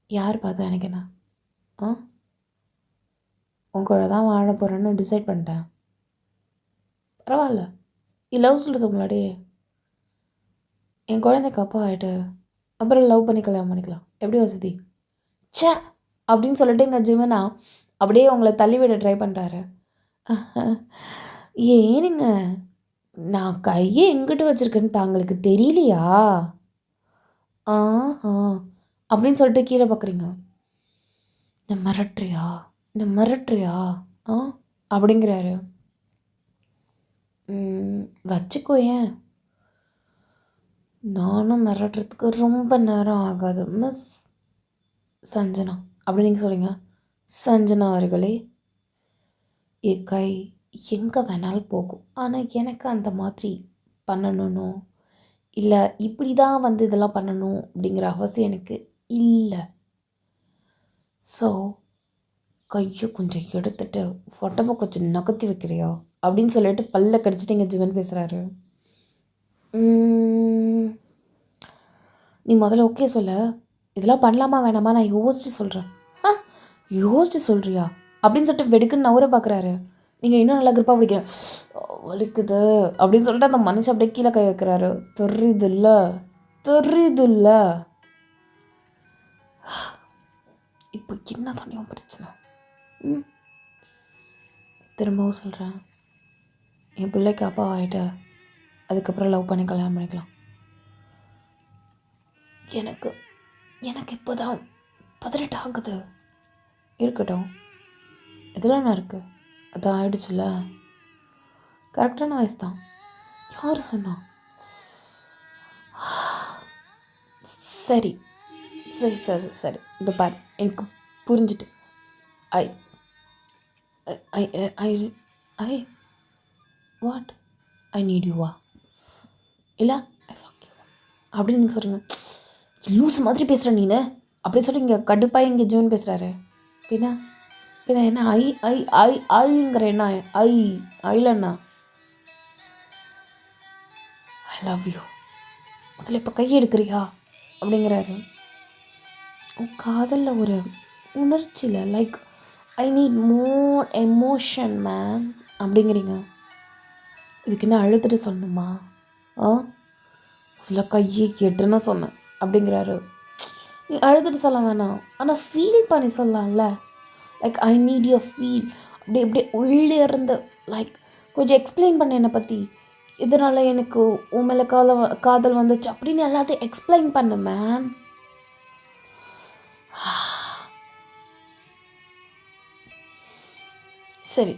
யார் பார்த்தா எனக்கு என்ன? உங்களோட தான் வாழ போகிறேன்னு டிசைட் பண்ணிட்டேன். பரவாயில்ல, லவ் சொல்கிறதுக்கு முன்னாடி என் குழந்தைக்கு அப்பா ஆகிட்டு அப்புறம் லவ் பண்ணி கல்யாணம் பண்ணிக்கலாம். எப்படி வசதி? சே அப்படின்னு சொல்லிட்டு எங்கள் ஜிவனா அப்படியே உங்களை தள்ளிவிட ட்ரை பண்ணுறாரு. ஏனுங்க, நான் கையை எங்கிட்ட வச்சுருக்கேன்னு தாங்களுக்கு தெரியலையா? அப்படின்னு சொல்லிட்டு கீழே பார்க்குறீங்க. இந்த மிரட்டுறியா அப்படிங்கிறாரு. வச்சுக்கோ, ஏன் நானும் மிரட்டுறதுக்கு ரொம்ப நேரம் ஆகாது மிஸ் சஞ்சனா அப்படி நீங்கள் சொல்கிறீங்க. சஞ்சனா அவர்களே, என் கை எங்கே வேணாலும் போகும். ஆனால் எனக்கு அந்த மாதிரி பண்ணணும்னோ இல்லை இப்படி தான் இதெல்லாம் பண்ணணும் அப்படிங்கிற அவசியம் எனக்கு இல்லை. ஸோ கையை கொஞ்சம் எடுத்துட்டு உடம்ப கொஞ்சம் நகர்த்தி வைக்கிறியோ அப்படின்னு சொல்லிட்டு பல்ல கடிச்சிட்டு இங்கே ஜீவன் பேசுகிறாரு. நீ முதல்ல ஓகே சொல்ல, இதெல்லாம் பண்ணலாமா வேணாமா நான் யோசிச்சு சொல்கிறேன். யோசிச்சு சொல்கிறியா அப்படின்னு சொல்லிட்டு வெடுக்குன்னு நவர பார்க்குறாரு. நீங்கள் இன்னும் நல்லா கிருப்பாக பிடிக்கிறேன் வலிக்குது அப்படின்னு சொல்லிட்டு அந்த மனுஷன் அப்படியே கீழே கை வைக்கிறாரு. தெரியுதுல்ல இப்போ என்ன தானே பிரச்சனை? திரும்பவும் சொல்கிறேன், என் பிள்ளைக்கு அப்பா ஆகிட்ட அதுக்கப்புறம் லவ் பண்ணி கல்யாணம் பண்ணிக்கலாம். எனக்கு இப்போ தான் 18 ஆகுது. இருக்கட்டும், இதெல்லாம் என்ன இருக்குது? அதான் ஆயிடுச்சுல்ல, கரெக்டான வயசு தான். யார் சொன்னா? சரி சரி சரி சரி இந்த பாரு, எனக்கு புரிஞ்சுட்டு ஐ ஐ ஐ ஐ வாட் ஐ நீட் யூவா இல்லை ஐ ஃபக் யூ அப்படின்னு நீங்கள் சொல்கிறீங்க. லூஸ் மாதிரி பேசுகிற நீனு அப்படின்னு சொல்லிட்டு இங்கே கடுப்பாக இங்கே ஜீவன் பேசுகிறாரு. பின்ன என்ன ஐ ஐ ஐ ஐங்கிற என்ன ஐலண்ணா ஐ லவ் யூ அதில் இப்போ கையை எடுக்கிறியா அப்படிங்கிறாரு. காதலில் ஒரு உணர்ச்சியில் like I need more emotion man அப்படிங்கிறீங்க. இதுக்கு என்ன அழுத்துட்டு சொல்லணுமா? அதில் கையை கேட்டுன்னு சொன்னேன் அப்படிங்கிறாரு. நீ அழுதுட்டு சொல்ல வேணாம், ஆனால் ஃபீல் பண்ணி சொல்லலாம்ல. Like I need you feel அப்படியே உள்ளே இருந்து லைக் கொஞ்சம் எக்ஸ்பிளைன் பண்ண என்னை பற்றி, இதனால் எனக்கு உன் மேலே காதல் வந்துச்சு அப்படின்னு எல்லாத்தையும் எக்ஸ்பிளைன் பண்ண மேன். சரி,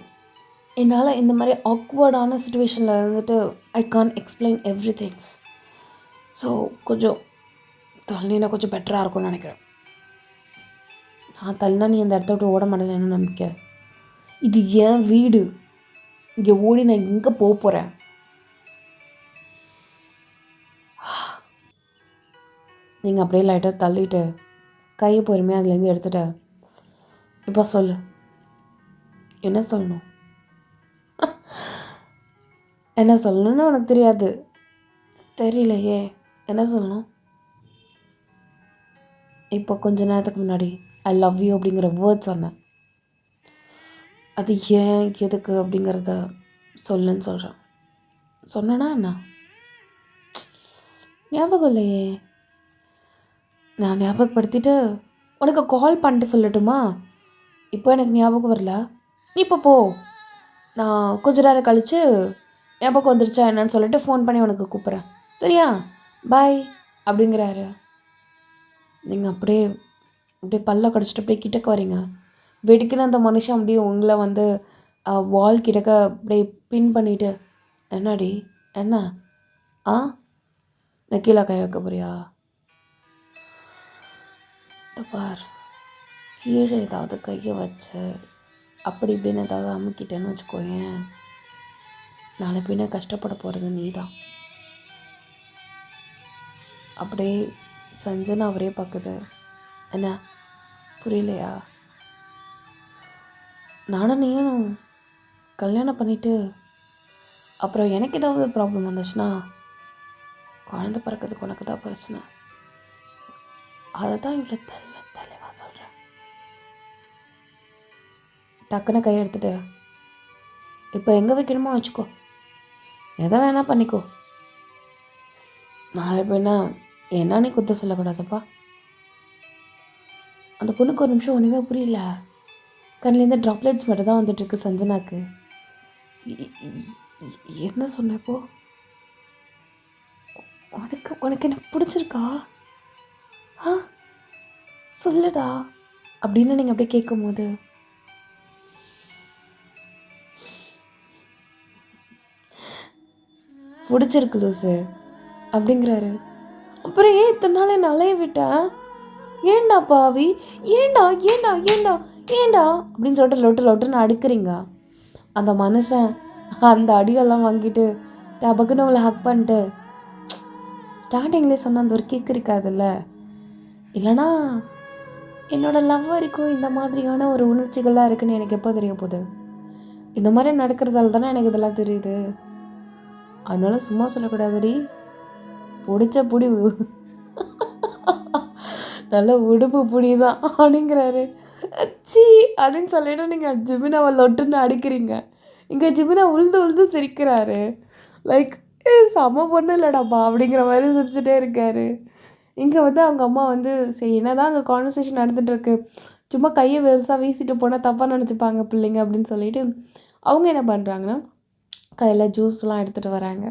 என்னால் இந்த மாதிரி ஆக்வர்டான சுச்சுவேஷனில் இருந்துட்டு I can't explain every things. So கொஞ்சம் தள்ளினா கொஞ்சம் பெட்டராக இருக்கும்னு நினைக்கிறேன். நான் தள்ளினா நீ அந்த இடத்த விட்டு ஓட மாட்டேன்னு நம்பிக்கை. இது என் வீடு, இங்கே ஓடி நான் எங்கே போக போகிறேன்? நீங்கள் அப்படியே லைட்டாக தள்ளிட்டு கையை பொறுமையாக அதுலேருந்து எடுத்துட்ட. இப்போ சொல்லு, என்ன சொல்லணும்? என்ன சொல்லணும்னு உனக்கு தெரியாது. தெரியலையே, என்ன சொல்லணும்? இப்போ கொஞ்ச நேரத்துக்கு முன்னாடி ஐ லவ் யூ அப்படிங்கிற வேர்ட் சொன்னேன். அது ஏன் எதுக்கு அப்படிங்கிறத சொல்லுன்னு சொல்கிறேன். சொன்னேன்னா என்ன? ஞாபகம் இல்லையே. நான் ஞாபகப்படுத்திட்டு உனக்கு கால் பண்ணிட்டு சொல்லட்டுமா? இப்போ எனக்கு ஞாபகம் வரல. நீ இப்போ போ, நான் கொஞ்ச நேரம் கழித்து ஞாபகம் வந்துருச்சா என்னன்னு சொல்லிட்டு ஃபோன் பண்ணி உனக்கு கூப்பிட்றேன், சரியா? பாய் அப்படிங்கிறாரு. நீங்கள் அப்படியே அப்படியே பல்ல கடிச்சிட்டு அப்படியே கிட்டக்க வரீங்க. வெடிக்குன்னு அந்த மனுஷன் அப்படியே உங்களை வந்து வால் கிட்டக்க அப்படியே பின் பண்ணிவிட்டு, என்னடி என்ன நான் கீழே கை வைக்க போறியா? பார், கீழே ஏதாவது கையை வச்சு அப்படி இப்படின்னு ஏதாவது அமுக்கிட்டேன்னு வச்சுக்கோயேன், நாளை பின்ன கஷ்டப்பட போகிறது நீ தான். அப்படியே சஞ்சனா அவரே பார்க்குது. என்ன புரியலையா? நானும் நீயும் கல்யாணம் பண்ணிவிட்டு அப்புறம் எனக்கு ஏதாவது ப்ராப்ளம் வந்துச்சுன்னா குழந்தை பிறக்கிறதுக்கு உனக்கு தான் பிரச்சனை. அதை தான் இவ்வளோ தெளிவாக சொல்கிறேன். டக்குன்னு கையை எடுத்துட்டு இப்போ எங்கே வைக்கணுமோ வச்சுக்கோ, எதை வேணால் பண்ணிக்கோ. நான் இப்போ என்ன நீ குத்த சொல்லக்கூடாதுப்பா. அந்த பொண்ணுக்கு ஒரு நிமிஷம் ஒன்றுமே புரியல. கண்ணிலேருந்து ட்ராப்லெட்ஸ் மட்டும் தான் வந்துட்டுருக்கு சஞ்சனாக்கு. என்ன சொன்னப்போ? உனக்கு என்ன பிடிச்சிருக்கா? சொல்லுடா அப்படின்னு நீங்கள் அப்படியே கேட்கும் போது பிடிச்சிருக்கு லூசு அப்படிங்கிறாரு. அப்புறம் ஏன் இத்தனை நாள் என்ன அலைய விட்டேன்? ஏண்டா பாவி, ஏண்டா ஏண்டா ஏண்டா ஏண்டா அப்படின்னு சொல்லிட்டு லொட்டுன்னு அடிக்கிறீங்க. அந்த மனுஷன் அந்த அடியெல்லாம் வாங்கிட்டு டபக்குன்னு உங்களை ஹக் பண்ணிட்டு ஸ்டார்டிங்லேயே சொன்ன அந்த ஒரு கிக் இருக்காதுல்ல, இல்லைனா என்னோடய லவ் வரைக்கும் இந்த மாதிரியான ஒரு உணர்ச்சிகள்லாம் இருக்குன்னு எனக்கு எப்போ தெரிய போகுது? இந்த மாதிரி நடக்கிறதால தானே எனக்கு இதெல்லாம் தெரியுது. அதனால சும்மா சொல்லக்கூடாதுடி, பிடிச்ச புடி நல்ல உடுப்பு புடி தான் அப்படிங்கிறாரு. சி அப்படின்னு சொல்லிட்டு நீங்கள் ஜிமினாவை லொட்டுன்னு அடிக்கிறீங்க. இங்கே ஜிமினா உழுந்து சிரிக்கிறாரு. லைக் செம்ம பொண்ணு இல்லைடாப்பா அப்படிங்கிற மாதிரி சிரிச்சுட்டே இருக்காரு. இங்கே வந்து அவங்க அம்மா வந்து சரி என்ன தான் அங்கே கான்வர்சேஷன் நடந்துகிட்ருக்கு, சும்மா கையை பெருசாக வீசிட்டு போனால் தப்பாக நினச்சிப்பாங்க பிள்ளைங்க அப்படின்னு சொல்லிட்டு அவங்க என்ன பண்ணுறாங்கன்னா கையில் ஜூஸ்லாம் எடுத்துகிட்டு வராங்க.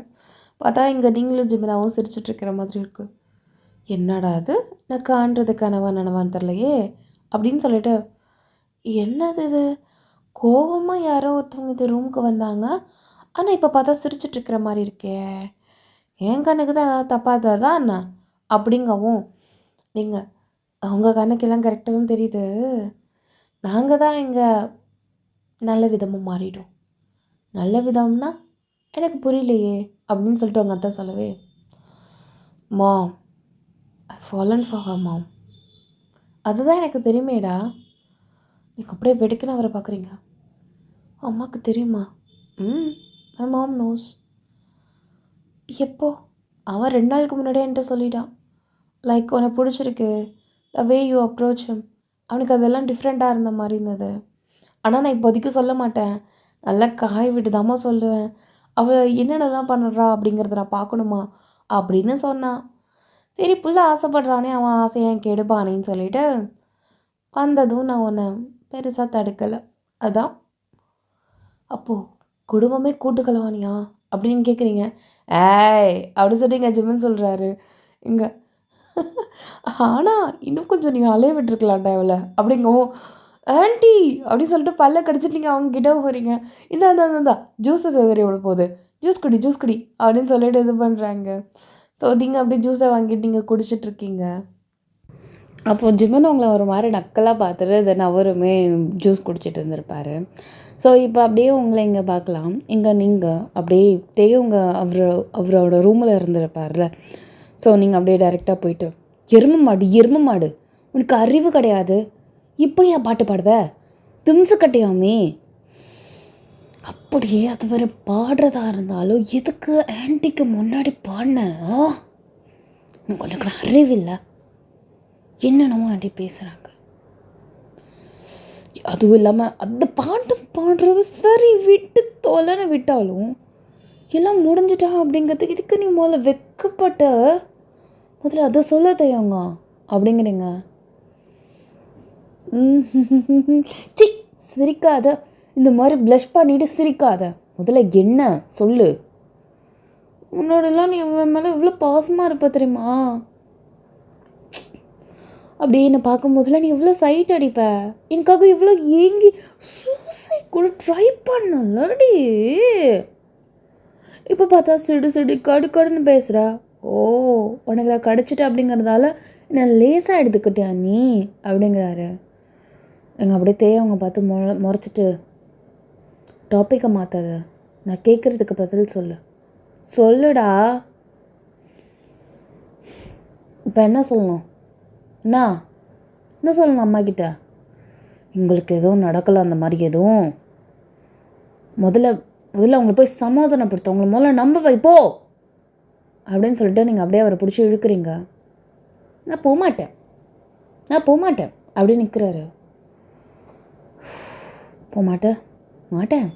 பார்த்தா இங்கே நீங்களும் ஜிமினாவும் சிரிச்சிட்ருக்கிற மாதிரி இருக்குது. என்னடா அது, நான் காண்றது நனவான்னு தெரிலையே அப்படின்னு சொல்லிட்டு, என்னது இது கோவமாக யாரோ ஒருத்தவங்க இது ரூமுக்கு வந்தாங்க, ஆனால் இப்போ பார்த்தா சிரிச்சிட்ருக்கிற மாதிரி இருக்கே, என் கண்ணுக்கு தான் ஏதாவது தப்பாக தான் என்ன அப்படிங்கவும், நீங்கள் அவங்க கண்ணுக்கெல்லாம் கரெக்டாக தான் தெரியுது, நாங்கள் தான் இங்கே நல்ல விதமாக மாறிடும். நல்ல விதம்னா எனக்கு புரியலையே அப்படின்னு சொல்லிட்டு அவங்க அத்தை சொல்லவே, மாம் ஐ ஃபாலன் ஃபார் ஹர் மாம், அதுதான் எனக்கு தெரியுமேடா. நீங்கள் அப்படியே வெடுக்குன்னு அவரை பார்க்குறீங்க. அம்மாவுக்கு தெரியுமா? My mom knows. எப்போ? அவன் 2 நாளுக்கு முன்னாடியே என்கிட்ட சொல்லிட்டான். லைக் உனக்கு பிடிச்சிருக்கு, த வே யூ அப்ரோச் ஹிம், அவனுக்கு அதெல்லாம் டிஃப்ரெண்ட்டாக இருந்த மாதிரி இருந்தது. ஆனால் நான் இப்போதைக்கு சொல்ல மாட்டேன், நல்லா காய விட்டுதாம்மா சொல்லுவேன். அவள் என்னென்னலாம் பண்ணுறா அப்படிங்கிறத நான் பார்க்கணுமா அப்படின்னு சொன்னான். சரி புள்ள ஆசைப்படுறானே, அவன் ஆசையை கெடுப்பானேன்னு சொல்லிட்டு வந்ததும் நான் உன்னை பெருசாக தடுக்கலை. அதான் அப்போது குடும்பமே கூட்டுக்கலவானியா அப்படின்னு கேட்குறீங்க. ஏய் அப்படி சொல்லிங்க ஜிம்முன்னு சொல்கிறாரு. இங்கே ஆனால் இன்னும் கொஞ்சம் நீங்கள் அலைய விட்டுருக்கலாம்டா இவளை அப்படிங்கவும், ஆன்ட்டி அப்படின்னு சொல்லிட்டு பல்ல கடிச்சிட்டு நீங்கள் அவங்க கிட்ட போகிறீங்க. இந்தா ஜூஸை சிதறி விட போகுது, ஜூஸ் குடி அப்படின்னு சொல்லிட்டு இது பண்ணுறாங்க. ஸோ நீங்கள் அப்படியே ஜூஸை வாங்கிட்டு நீங்கள் குடிச்சிட்ருக்கீங்க. அப்போது ஜிமன் உங்களை ஒரு மாதிரி நக்கலாக பார்த்துட்டு தென் அவருமே ஜூஸ் குடிச்சிட்டு இருந்திருப்பார். ஸோ இப்போ அப்படியே உங்களை இங்கே பார்க்கலாம். இங்கே நீங்கள் அப்படியே தேவங்க அவரோட ரூமில் இருந்திருப்பார்ல. ஸோ நீங்கள் அப்படியே டைரெக்டாக போயிட்டு, எரும மாடு உனக்கு அறிவு கிடையாது, இப்படியா பாட்டு பாடுவ, திம்சு கட்டையாமே, அப்படியே அது வேறு பாடுறதா இருந்தாலும் எதுக்கு ஆன்ட்டிக்கு முன்னாடி பாடினேன், கொஞ்சம் கூட அறிவில்லை, என்னென்னமோ ஆண்டி பேசுகிறாங்க. அதுவும் இல்லாமல் அந்த பாட்டு பாடுறது சரி விட்டு தொலைன்னு விட்டாலும் எல்லாம் முடிஞ்சிட்டா அப்படிங்கிறதுக்கு இதுக்கு நீ முதல்ல வெக்கப்பட்ட, முதல்ல அதை சொல்ல தேவங்க அப்படிங்கிறீங்க. சி சிரிக்காத, இந்த மாதிரி ப்ளஷ் பண்ணிட்டு சிரிக்காத, முதல்ல என்ன சொல்லு. முன்னாடிலாம் நீ இவன் மேலே இவ்வளோ பாசமாக இருப்ப தெரியுமா, அப்படி என்னை பார்க்கும்போதெல்லாம் நீ இவ்வளோ சைட் அடிப்ப, எனக்காக இவ்வளோ ஏங்கி சூசைட் கூட ட்ரை பண்ணலடி, இப்போ பார்த்தா சிடு கடுன்னு பேசுகிறா. ஓ உனக்கு நான் கடிச்சிட்டேன் அப்படிங்கிறதால நான் லேசாக எடுத்துக்கிட்டியா நீ அப்படிங்கிறாரு. எங்கள் அப்படியே அவங்க பார்த்து முறைச்சிட்டு, டாப்பிக்கை மாற்றாத, நான் கேட்குறதுக்கு பதில் சொல்லுடா. இப்போ என்ன சொல்லணும், என்ன சொல்லணும் அம்மாக்கிட்ட, உங்களுக்கு எதுவும் நடக்கலை அந்த மாதிரி எதுவும், முதல்ல அவங்களை போய் சமாதானப்படுத்த, உங்களை முதல்ல நம்ப வைப்போ அப்படின்னு சொல்லிட்டு நீங்கள் அப்படியே அவரை பிடிச்சி இழுக்கிறீங்க. நான் போகமாட்டேன் அப்படின்னு நிற்கிறாரு. மாட்டேன்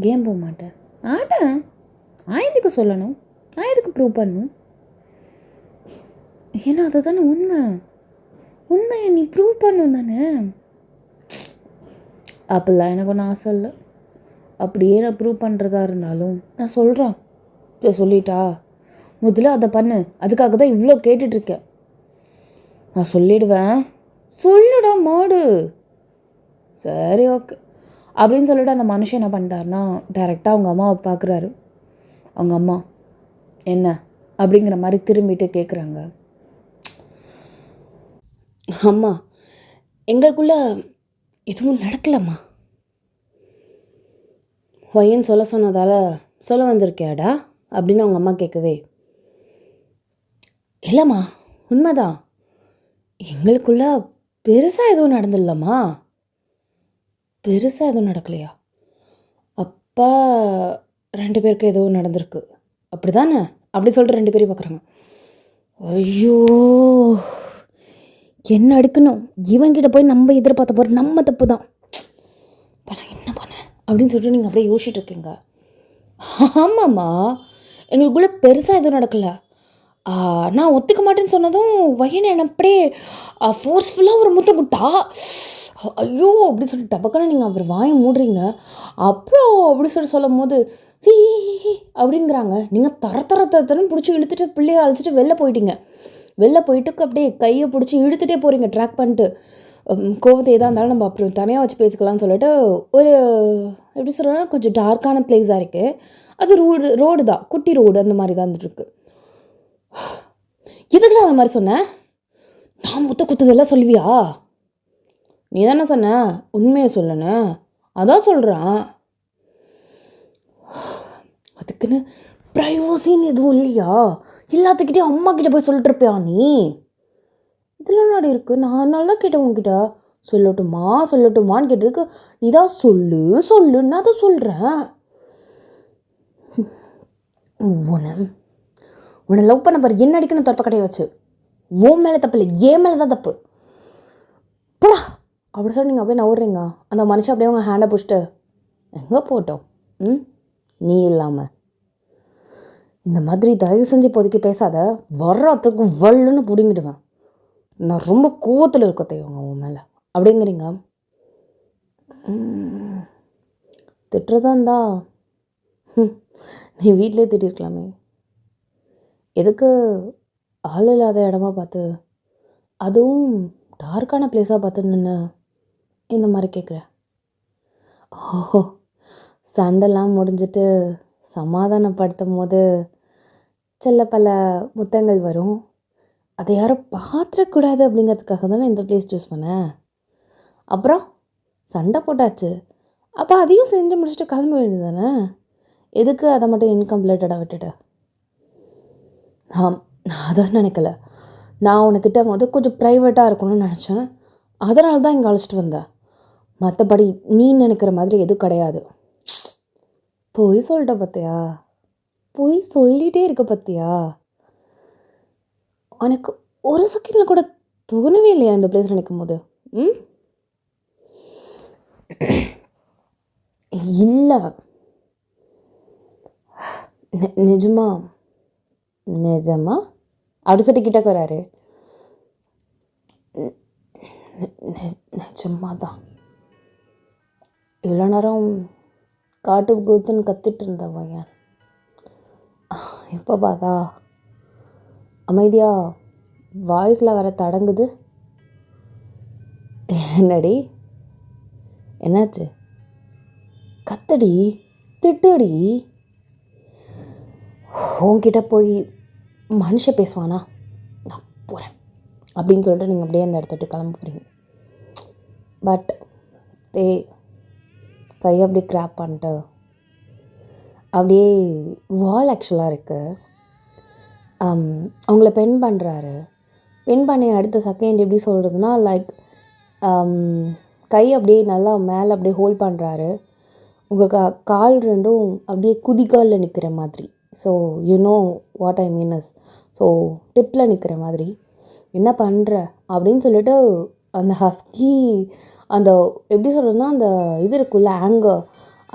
ஏன் போகமாட்டேன், நான் எதுக்கு சொல்லணும், நான் எதுக்கு ப்ரூவ் பண்ணணும், ஏன்னா அது தானே உண்மையை நீ ப்ரூவ் பண்ணணும் தானே. அப்படிலாம் எனக்கு ஒன்றும் ஆசை இல்லை, அப்படியே நான் ப்ரூவ் பண்ணுறதா இருந்தாலும் நான் சொல்கிறேன், சொல்லிட்டா முதல்ல அதை பண்ணு, அதுக்காக தான் இவ்வளோ கேட்டுட்ருக்கேன், நான் சொல்லிடா மாடு, சரி ஓகே அப்படின்னு சொல்லிட்டு அந்த மனுஷன் என்ன பண்ணிட்டாருன்னா டைரெக்டாக அவங்க அம்மாவை பார்க்குறாரு. அவங்க அம்மா என்ன அப்படிங்கிற மாதிரி திரும்பிட்டு கேட்குறாங்க. அம்மா எங்களுக்குள்ள எதுவும் நடக்கலம்மா, ஒய்யன்னு சொன்னதால் சொல்ல வந்திருக்கியாடா அப்படின்னு அவங்க அம்மா கேட்கவே, இல்லைம்மா உண்மைதான், எங்களுக்குள்ள பெருசாக எதுவும் நடந்துடலம்மா. பெருசாக எதுவும் நடக்கலையா, அப்பா 2 பேருக்கு எதுவும் நடந்திருக்கு அப்படி தானே அப்படி சொல்லிட்டு 2 பேரையும் பார்க்குறாங்க. ஐயோ என்ன அடுக்கணும், இவங்கிட்ட போய் நம்ம எதிர்பார்த்த போகிற நம்ம தப்பு தான், இப்போ நான் என்ன பண்ணேன் அப்படின்னு சொல்லிட்டு நீங்கள் அப்படியே யோசிச்சுட்டு இருக்கீங்க. ஆமாம்மா எங்களுக்குள்ளே பெருசாக எதுவும் நடக்கலை, நான் ஒத்துக்க மாட்டேன்னு சொன்னதும் வயனை என்ன அப்படியே ஃபோர்ஸ்ஃபுல்லாக ஒரு முத்தம் கொடுத்தா, ஐயோ அப்படின்னு சொல்லிட்டு டபக்கான நீங்கள் அவர் வாயை மூடுறீங்க. அப்புறம் அப்படி சொல்லும் போது சீ அப்படிங்கிறாங்க. நீங்கள் தரத்தரன்னு பிடிச்சி இழுத்துட்டு பிள்ளைய அழைச்சிட்டு வெளில போயிட்டு அப்படியே கையை பிடிச்சி இழுத்துட்டே போகிறீங்க ட்ராக் பண்ணிட்டு. கோவத்தை எதாக இருந்தாலும் நம்ம அப்புறம் தனியாக வச்சு பேசிக்கலாம்னு சொல்லிட்டு ஒரு எப்படி சொல்கிறேன்னா கொஞ்சம் டார்க்கான பிளேஸாக இருக்குது. அது ரோடு தான், குட்டி ரோடு அந்த மாதிரி தான் இருந்துட்டுருக்கு. எதுக்குலாம் அந்த மாதிரி சொன்னேன், நான் குத்ததெல்லாம் சொல்லுவியா, நீ தானே சொன்ன உண்மையை சொல்லணு, அதான் சொல்கிறான், அதுக்குன்னு ப்ரைவசின்னு எதுவும் இல்லையா, எல்லாத்துக்கிட்டே அம்மா கிட்ட போய் சொல்லிட்டு இருப்பியா நீ, இதெல்லாம் நாடு இருக்குது, நான் நல்லா கேட்டேன் உங்ககிட்ட, சொல்லட்டுமான்னு கேட்டதுக்கு நீ தான் சொல்லுன்னு தான் சொல்கிறேன். உன்னை லவ் பண்ண பாரு என்ன அடிக்கணும் தப்ப கடையை வச்சு, உன் மேலே தப்பு இல்லை ஏன் மேலே தான் தப்பு போடா அப்படி சொல்லி நீங்கள் அப்படியே நவுறீங்க. அந்த மனுஷன் அப்படியே உங்கள் ஹேண்டை பிடிச்சிட்டு எங்கே போட்டோம் நீ இல்லாமல் இந்த மாதிரி தயவு செஞ்சு இப்போதைக்கு பேசாத, வர்றதுக்கு வல்லுன்னு பிடிங்கிடுவேன், நான் ரொம்ப கோவத்தில் இருக்க தேவைங்க உன் மேலே அப்படிங்கிறீங்க. திட்டுறதா இருந்தா நீ வீட்டிலே திட்டிருக்கலாமே, எதுக்கு ஆள் இல்லாத இடமா பார்த்து, அதுவும் டார்க்கான பிளேஸாக பார்த்து நின்று இந்த மாதிரி கேட்குறேன். ஓஹோ, சண்டைலாம் முடிஞ்சிட்டு சமாதானப்படுத்தும் போது சில பல முத்தங்கள் வரும். அதை யாரும் பார்த்துடக்கூடாது அப்படிங்கிறதுக்காக தானே இந்த பிளேஸ் சூஸ் பண்ணேன். அப்புறம் சண்டை போட்டாச்சு, அப்போ அதையும் செஞ்சு முடிச்சுட்டு கிளம்ப வேண்டியது தானே. எதுக்கு அதை மட்டும் இன்கம்ப்ளீட்டடாக விட்டுட்டு? நான் அதான் நினைக்கல. நான் உன்னை திட்டும் போது கொஞ்சம் ப்ரைவேட்டாக இருக்கணும்னு நினச்சேன். அதனால தான் இங்கே அழைச்சிட்டு வந்தேன். மற்றபடி நீ நினைக்கிற மாதிரி எதுவும் கிடையாது. பொய் சொல்லிட்ட பார்த்தியா? பொய் சொல்லிகிட்டே இருக்க பார்த்தியா? உனக்கு ஒரு செகண்டில் கூட தோணவே இல்லையா இந்த பிளேஸ் நினைக்கும் போது? இல்லை, நிஜமா நிஜமா அப்படி சொல்லிட்டு கிட்டக்க வராரு. நிஜமா தான். இவ்வளோ நேரம் காட்டு கூத்துன்னு கத்திட்டு இருந்தவன் ஏன் இப்போ பார்த்தா அமைதியாக வாய்ஸில் வர தடங்குது. என்னடி, என்னாச்சு? கத்தடி, திட்டுடி. உன்கிட்ட போய் மனுஷன் பேசுவானா? நான் போகிறேன் அப்படின்னு சொல்லிட்டு நீங்கள் அப்படியே அந்த இடத்த விட்டு கிளம்ப போகிறீங்க. பட் கையை அப்படியே கிராப் பண்ணிட்டு அப்படியே வால் ஆக்சுவலாக இருக்குது. அவங்கள பென் பண்ணுறாரு. பென் பண்ணி அடுத்த செகண்ட் எப்படி சொல்கிறதுனா, லைக் கை அப்படியே நல்லா மேலே அப்படியே ஹோல்ட் பண்ணுறாரு. உங்கள் கால் ரெண்டும் அப்படியே குதிகாலில் நிற்கிற மாதிரி. So you know what I mean is. So டிப்பில் நிற்கிற மாதிரி. என்ன பண்ணுற அப்படின்னு சொல்லிட்டு அந்த ஹஸ்கி அந்த எப்படி சொல்கிறதுனா அந்த இது இருக்குல்ல ஆங்கர்,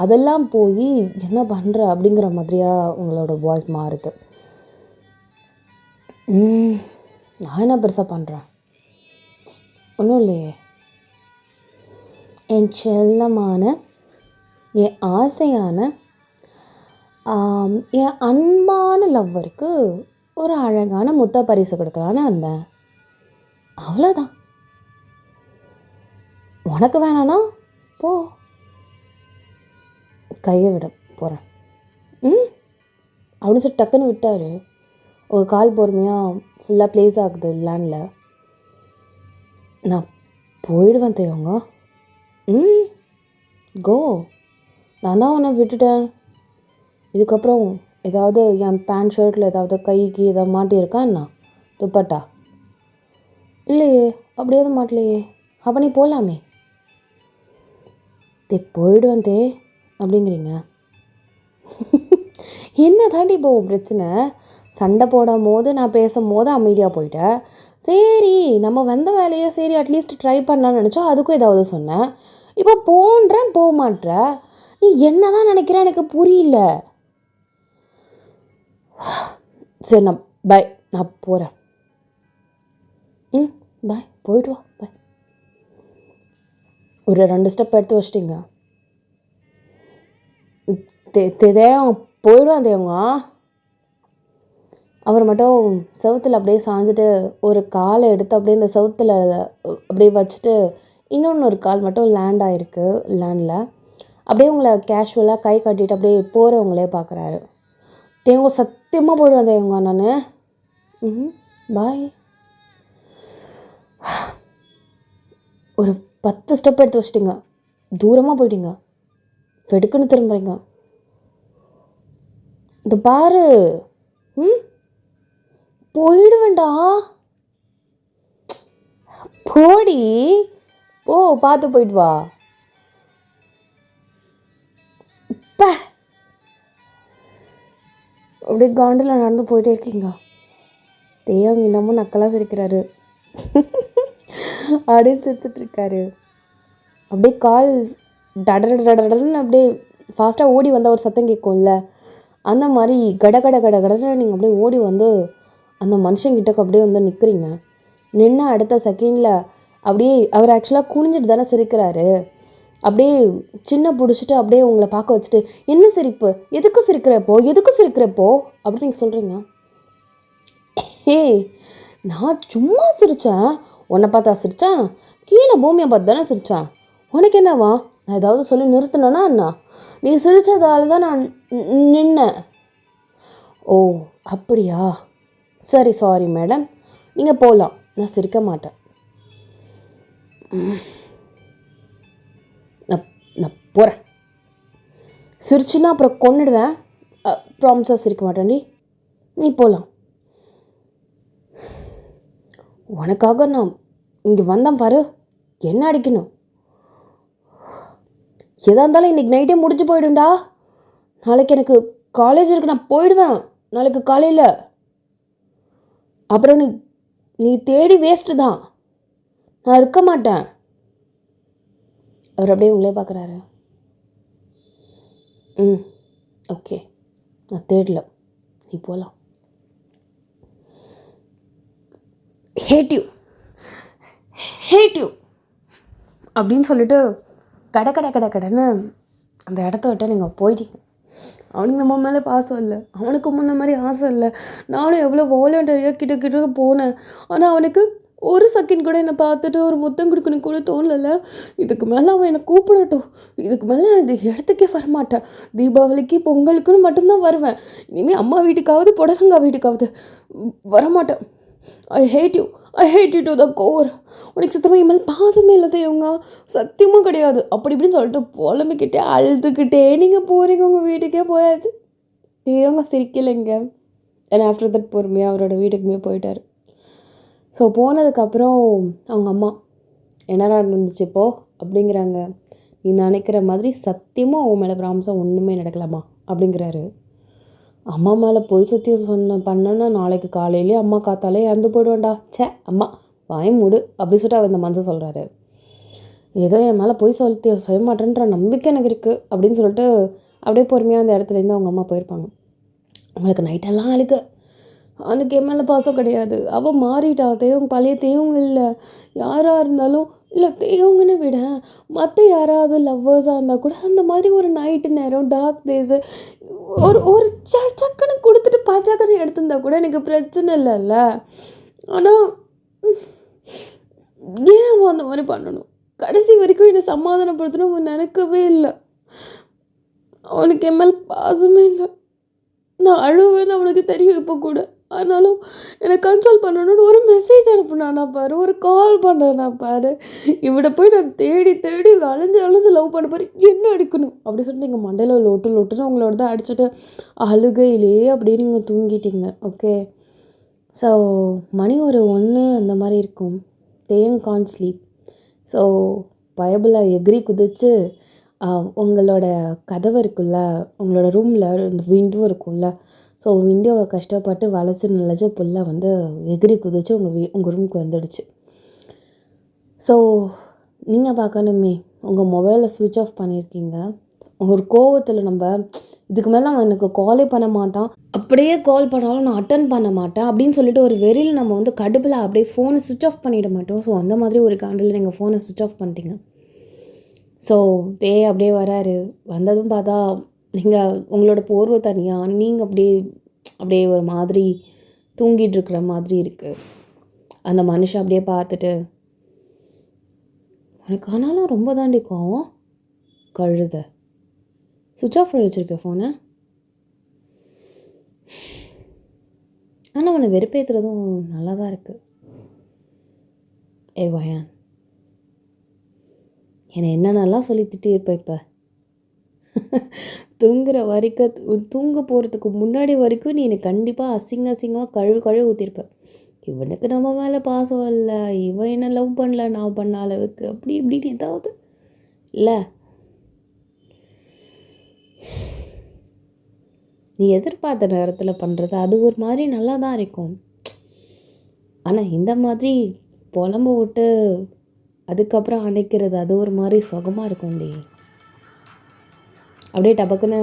அதெல்லாம் போய் என்ன பண்ணுற அப்படிங்கிற மாதிரியாக உங்களோட வாய்ஸ் மாறுது. நான் என்ன பெருசாக பண்ணுறேன்? ஒன்றும் இல்லையே. என் செல்லமான, என் ஆசையான, என் அன்பான லவ்வருக்கு ஒரு அழகான முத்த பரிசு கொடுக்கலான்னு வந்தேன். அவ்வளோதான். உனக்கு வேணான்னா போ. கையை விட போகிறேன் அப்படின்னு சொல்லி டக்குன்னு விட்டார். ஒரு கால் பொறுமையாக ஃபுல்லாக ப்ளேஸ் ஆகுது லேண்டில். நான் போயிடுவேன் தேவங்க. கோ. நான் தான் உன்னை விட்டுட்டேன். இதுக்கப்புறம் ஏதாவது என் பேண்ட் ஷர்ட்டில் ஏதாவது கைக்கு ஏதாவது மாட்டியிருக்கா என்ன? துப்பட்டா இல்லையே, அப்படியாவது மாட்டலையே. அப்போ நீ போகலாமே. போயிடுவேன் அப்படிங்கிறீங்க. என்ன தாண்டி போவோம் பிரச்சனை? சண்டை போடும் போது நான் பேசும்போது அமைதியாக போயிட்டேன். சரி நம்ம வந்த வேலையை சரி அட்லீஸ்ட் ட்ரை பண்ணலான்னு நினச்சோம். அதுக்கும் ஏதாவது சொன்னேன். இப்போ போன்றேன், போக மாட்ற. நீ என்ன தான் நினைக்கிற எனக்கு புரியல. சரி நான் பாய், நான் போகிறேன். பாய், போயிட்டு வா. பாய். ஒரு 2 ஸ்டெப் எடுத்து வச்சிட்டிங்க. போயிடுவான் தேவங்க. அவர் மட்டும் செவுத்தில் அப்படியே சாஞ்சிட்டு ஒரு காலை எடுத்து அப்படியே இந்த செவுத்தில் அப்படியே வச்சுட்டு இன்னொன்று ஒரு கால் மட்டும் லேண்ட் ஆகிருக்கு லேண்டில். அப்படியே உங்களை கேஷுவலாக கை கட்டிட்டு அப்படியே போகிறவங்களே பார்க்குறாரு. தேவங்க சத்தியமாக போயிடுவேன் தேவங்க நான். பாய். ஒரு 10 ஸ்டெப் எடுத்து வச்சிட்டிங்க. தூரமாக போயிட்டீங்க. வெடுக்குன்னு திரும்புறீங்க. இந்த பாரு. போயிடுவேண்டா. போடி போ, பார்த்து போயிட்டு வா. அப்படியே காண்டில் நடந்து போயிட்டே இருக்கீங்க. தேவங்க இன்னமும் நக்கலாக சிரிக்கிறாரு. அப்படின்னு சிரிச்சிட்ருக்காரு. அப்படியே கால் டடன்னு அப்படியே ஃபாஸ்ட்டாக ஓடி வந்தால் ஒரு சத்தம் கேட்கும்ல, அந்த மாதிரி கடன்னு நீங்கள் அப்படியே ஓடி வந்து அந்த மனுஷங்கிட்டக்கு அப்படியே வந்து நிற்கிறீங்க. நின்று அடுத்த செகண்டில் அப்படியே அவர் ஆக்சுவலாக குனிஞ்சிட்டு தானே சிரிக்கிறாரு. அப்படியே சின்ன பிடிச்சிட்டு அப்படியே உங்களை பார்க்க வச்சுட்டு, என்ன சிரிப்பு, எதுக்கு சிரிக்கிறப்போ அப்படின்னு நீங்கள் சொல்கிறீங்க. ஏய், நான் சும்மா சிரித்தேன். உன்னை பார்த்தா சிரித்தேன்? கீழே பூமியை பார்த்து தானே சிரித்தேன். உனக்கு என்னவா? நான் ஏதாவது சொல்லி நிறுத்தினேன்னா என்ன? நீ சிரித்ததால தான் நான் நின்னேன். ஓ அப்படியா? சரி, சாரி மேடம், நீங்கள் போகலாம். நான் சிரிக்க மாட்டேன். நான் போகிறேன். சிரிச்சுன்னா அப்புறம் கொன்னுடுவேன். ப்ராமிஸாக சிரிக்க மாட்டேன்டி. நீ போகலாம். உனக்காக நான் இங்கே வந்தேன் பாரு. என்ன அடிக்கணும்? எதாக இருந்தாலும் இன்றைக்கி நைட்டே முடிஞ்சு போயிடும்டா. நாளைக்கு எனக்கு காலேஜ் இருக்கு, நான் போயிடுவேன் நாளைக்கு காலையில். அப்புறம் நீ தேடி வேஸ்ட்டு தான். நான் இருக்க மாட்டேன். அவர் அப்படியே உங்களே பார்க்குறாரு. ஓகே, நான் தேடல, நீ போகலாம். ஹேட் யூ அப்படின்னு சொல்லிட்டு கடைன்னு அந்த இடத்த விட்டு நீங்கள் போயிட்டீங்க. அவனுக்கு நம்ம மேலே பாசம் இல்லை, அவனுக்கு முன்ன மாதிரி ஆசை இல்லை. நானும் எவ்வளோ வாலண்டரியாக கிட்ட போனேன். ஆனால் அவனுக்கு ஒரு செகண்ட் கூட என்னை பார்த்துட்டு ஒரு முத்தம் கொடுக்கணும் கூட தோணலை. இதுக்கு மேலே அவன் என்னை கூப்பிடட்டும். இதுக்கு மேலே நான் இந்த இடத்துக்கே வரமாட்டேன். தீபாவளிக்கு பொங்கலுக்குன்னு மட்டும்தான் வருவேன். இனிமேல் அம்மா வீட்டுக்காவது புடலங்கா வீட்டுக்காவது வரமாட்டேன். I hate you to the core. உனக்கு சுத்தமாக இனிமேல் பாசமே இல்லாத இவங்க சத்தியமும் கிடையாது. அப்படி இப்படின்னு சொல்லிட்டு புலம்பிக்கிட்டே அழுதுகிட்டே நீங்கள் போகிறீங்க, உங்கள் வீட்டுக்கே போயாச்சு. இவங்க சிரிக்கலைங்க. அண்ட் ஆஃப்டர் தட் பொறுமையாக அவரோட வீட்டுக்குமே போயிட்டார். ஸோ போனதுக்கப்புறம் அவங்க அம்மா என்னடா நடந்துச்சு இப்போது அப்படிங்கிறாங்க. நீ நினைக்கிற மாதிரி சத்தியமாக அவன் மேலே ப்ராமிஸாக ஒன்றுமே நடக்கலாமா அப்படிங்கிறாரு. அம்மா மேலே போய் பண்ணேன்னா நாளைக்கு காலையிலே அம்மா காத்தாலே இறந்து போயிடுவேன்டா. அம்மா வாய் மூடு அப்படி சொல்லிட்டு அவர் இந்த மனசை சொல்கிறாரு. ஏதோ என் மேலே போய் செய்ய மாட்டேன்ற நம்பிக்கை எனக்கு இருக்குது அப்படின்னு சொல்லிட்டு அப்படியே பொறுமையாக அந்த இடத்துலேருந்து அவங்க அம்மா போயிருப்பாங்க. அவங்களுக்கு நைட்டெல்லாம் அழுக்க. அவனுக்கு என் மேலே பாசம் கிடையாது. அவள் மாறிட்டா. பழைய தேவங்க இல்லை. யாராக இருந்தாலும் இல்லை, தேவங்கன்னு விட மற்ற யாராவது லவ்வர்ஸாக இருந்தால் கூட அந்த மாதிரி ஒரு நைட்டு நேரம் டார்க் டேஸு ஒரு சக்குன்னு கொடுத்துட்டு பாச்சாக்கன்னு எடுத்திருந்தா கூட எனக்கு பிரச்சனை இல்லைல்ல. ஆனால் ஏன் அவன் அந்த மாதிரி பண்ணணும்? கடைசி வரைக்கும் என்னை சமாதானப்படுத்தணும் அவன் நினைக்கவே இல்லை. அவனுக்கு என் மேலே பாசமே இல்லை. நான் அழுவேன்னு அவனுக்கு தெரியும் இப்போ கூட. ஆனாலும் என்னை கன்சோல் பண்ணணும்னு ஒரு மெசேஜ் அனுப்புனானா பாரு, ஒரு கால் பண்ணானா பாரு. இவட போய் நான் தேடி அலைஞ்சு லவ் பண்ண பாரு. என்ன அடிக்கணும் அப்படி சொல்லிட்டு நீங்கள் மண்டையில் லொட்டுன்னு உங்களோட தான் அடிச்சுட்டு அழுகையிலே அப்படியே நீங்கள் தூங்கிட்டீங்க. ஓகே, ஸோ மணி ஒரு 1 அந்த மாதிரி இருக்கும். கான் ஸ்லீப். ஸோ பயபுலாக எகிரி குதிச்சு உங்களோட கதவு இருக்குல்ல, உங்களோட ரூமில் இந்த விண்டோ இருக்கும்ல, ஸோ விண்டோவை கஷ்டப்பட்டு நெளிச்சு ஃபுல்லாக வந்து எகிரி குதிச்சு உங்கள் ரூமுக்கு வந்துடுச்சு. ஸோ நீங்கள் பார்க்கணுமே, உங்கள் மொபைலை ஸ்விட்ச் ஆஃப் பண்ணியிருக்கீங்க. ஒரு கோவத்தில் நம்ம இதுக்கு மேலே அவன் எனக்கு காலே பண்ண மாட்டான், அப்படியே கால் பண்ணாலும் நான் அட்டன் பண்ண மாட்டேன் அப்படின்னு சொல்லிட்டு ஒரு வெறியில் நம்ம வந்து கடுப்பில் அப்படியே ஃபோனை ஸ்விட்ச் ஆஃப் பண்ணிட மாட்டோம். ஸோ அந்த மாதிரி ஒரு காண்டில் நீங்கள் ஃபோனை ஸ்விட்ச் ஆஃப் பண்ணிட்டீங்க. ஸோ அப்படியே வராரு. வந்ததும் பார்த்தா நீங்கள் உங்களோட போர்வை தனியாக நீங்கள் அப்படியே ஒரு மாதிரி தூங்கிட்டு இருக்கிற மாதிரி இருக்குது. அந்த மனுஷன் அப்படியே பார்த்துட்டு, எனக்கு ஆனாலும் ரொம்ப தாண்டி கோவம், கழுத சுவிட்ச் ஆஃப் பண்ணி வச்சுருக்கேன் ஃபோனை. ஆனால் அவனை வெறுப்பேற்றுறதும் நல்லா தான் இருக்குது. வயான், என்னை என்னென்னலாம் சொல்லி திட்டியிருப்பேன். இப்போ தூங்குற வரைக்கும், தூங்க போகிறதுக்கு முன்னாடி வரைக்கும் நீ என்னை கண்டிப்பாக அசிங்கமாக கழுவி ஊற்றிருப்பேன். இவனுக்கு நம்ம மேலே பாசம் இல்லை, இவன் என்ன லவ் பண்ணல நான் பண்ண அளவுக்கு அப்படி இப்படின்னு ஏதாவது இல்லை. நீ எதிர்பார்த்த நேரத்தில் பண்ணுறது அது ஒரு மாதிரி நல்லா தான் இருக்கும். ஆனால் இந்த மாதிரி புலம்பு விட்டு அதுக்கப்புறம் அணைக்கிறது அது ஒரு மாதிரி சுகமாக இருக்கும்டி. அப்படியே டபக்குன்னு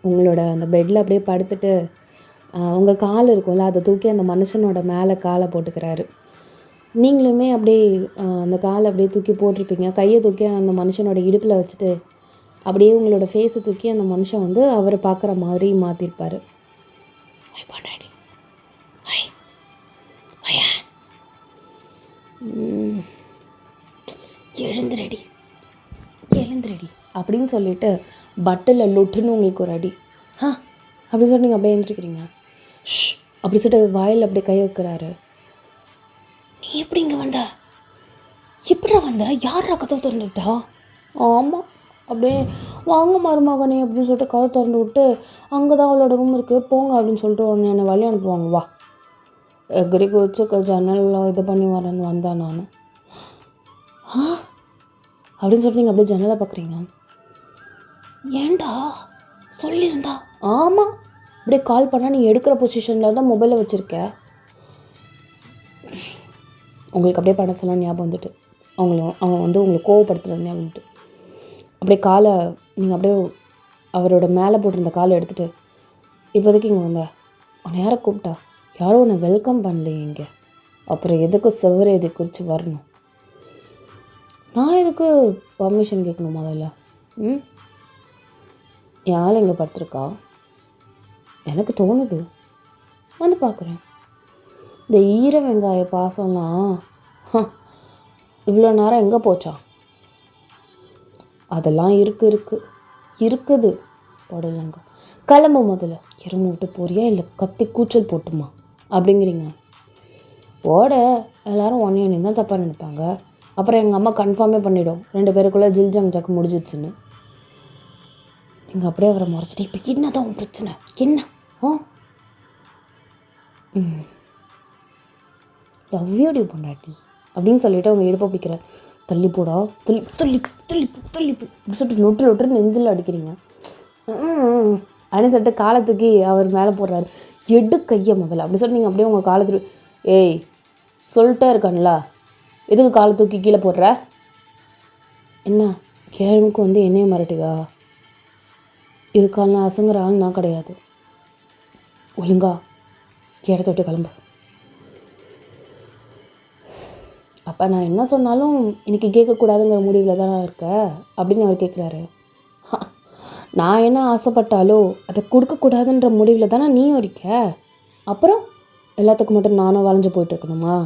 உங்களோட அந்த பெட்டில் அப்படியே படுத்துட்டு உங்கள் கால் இருக்கும்ல, அதை தூக்கி அந்த மனுஷனோட மேலே காலை போட்டுக்கிறாரு. நீங்களுமே அப்படியே அந்த காலை அப்படியே தூக்கி போட்டிருப்பீங்க. கையை தூக்கி அந்த மனுஷனோட இடுப்பில் வச்சுட்டு அப்படியே உங்களோட ஃபேஸை தூக்கி அந்த மனுஷன் வந்து அவரை பார்க்குற மாதிரி மாற்றிருப்பார். ம், எழுந்துரடி எழுந்துரடி அப்படின்னு சொல்லிட்டு பட்டில் லொட்டுன்னு உங்களுக்கு ஒரு அடி. அப்படி சொல்லிட்டு நீங்கள் அப்படியே எழுந்திருக்கிறீங்க. ஷ் அப்படி சொல்லிட்டு வாயில் அப்படியே கை வைக்கிறாரு. நீ எப்படி இங்கே வந்த? எப்படா வந்த? யாரா கதவு திறந்துவிட்டா? ஆமாம் அப்படியே வாங்க மருமகனே அப்படின்னு சொல்லிட்டு கதவை திறந்து விட்டு அங்கே தான் அவளோட ரூம் இருக்குது போங்க அப்படின்னு சொல்லிட்டு உடனே என்னை வழி அனுப்புவாங்க. வா எகிரி குதிச்சு ஜன்னலில் இது பண்ணி வரேன்னு வந்தேன் நான். அப்படின்னு சொல்லிட்டு நீங்கள் அப்படியே ஜன்னலை பார்க்குறீங்க. ஏண்டா சொல்லியிருந்தா? ஆமாம் அப்படியே கால் பண்ணால் நீங்கள் எடுக்கிற பொசிஷனில் தான் மொபைலை வச்சுருக்க. உங்களுக்கு அப்படியே படசெல்லாம் ஞாபகம் வந்துட்டு அவன் வந்து உங்களை கோவப்படுத்துறது ஞாபகம் வந்துட்டு அப்படியே காலை நீங்கள் அப்படியே அவரோட மேலே போட்டிருந்த காலை எடுத்துகிட்டு இப்போதைக்கு இங்கே வந்த உன்னை யாரை கூப்பிட்டா? யாரும் உன்னை வெல்கம் பண்ணலையே இங்கே. அப்புறம் எதுக்கு செவரை எது குறித்து வரணும்? நான் எதுக்கு பர்மிஷன் கேட்கணும் முதல்ல? என் ஆள் இங்கே படுத்துருக்கா, எனக்கு தோணுது வந்து பார்க்குறேன். இந்த ஈர வெங்காய பாசம்லாம் இவ்வளோ நேரம் எங்கே போச்சா? அதெல்லாம் இருக்குது படலைங்க. கிளம்பு முதல்ல. எறும்பு விட்டு போறியா இல்லை கத்தி கூச்சல் போட்டுமா அப்படிங்கிறீங்க. போட எல்லோரும் ஒன்றே ஒன்று தான் தப்பாக நினைப்பாங்க. அப்புறம் எங்கள் அம்மா கன்ஃபார்மே பண்ணிவிடும் 2 பேருக்குள்ளே ஜில்ஜாங் ஜாக்கு முடிஞ்சிடுச்சுன்னு. நீங்கள் அப்படியே அவரை முறைச்சிட்டு இப்போ என்ன தான் உன் பிரச்சனை என்ன? லவ்யோடி பொண்டாட்டி அப்படின்னு சொல்லிவிட்டு அவங்க இடுப்பை பிடிக்கிற. தள்ளி போடா தள்ளிப்பு அப்படி சொல்லிட்டு லொட்டு நெஞ்சில் அடிக்கிறீங்க. அப்படின்னு சொல்லிட்டு காலத்துக்கு அவர் மேலே போடுறாரு. எடு கையை முதல்ல அப்படி சொல்லிட்டு நீங்கள் அப்படியே உங்கள் காலத்துக்கு ஏய் சொல்லிட்டே இருக்கான்ல எதுக்கு காலை தூக்கி கீழே போடுற? என்ன கேரமுக்கு வந்து என்னையும் மிரட்டுவா? இதுக்கான அசங்குற ஆள் நான் கிடையாது. ஒழுங்கா இடத்த விட்டு கிளம்பு. அப்போ நான் என்ன சொன்னாலும் இன்றைக்கி கேட்கக்கூடாதுங்கிற முடிவில் தானே இருக்க அப்படின்னு அவர் கேட்குறாரு. நான் என்ன ஆசைப்பட்டாலோ அதை கொடுக்கக்கூடாதுன்ற முடிவில் தானே நீயும் இருக்க. அப்புறம் எல்லாத்துக்கும் மட்டும் நானும் வளைஞ்சு போயிட்டுருக்கணுமா?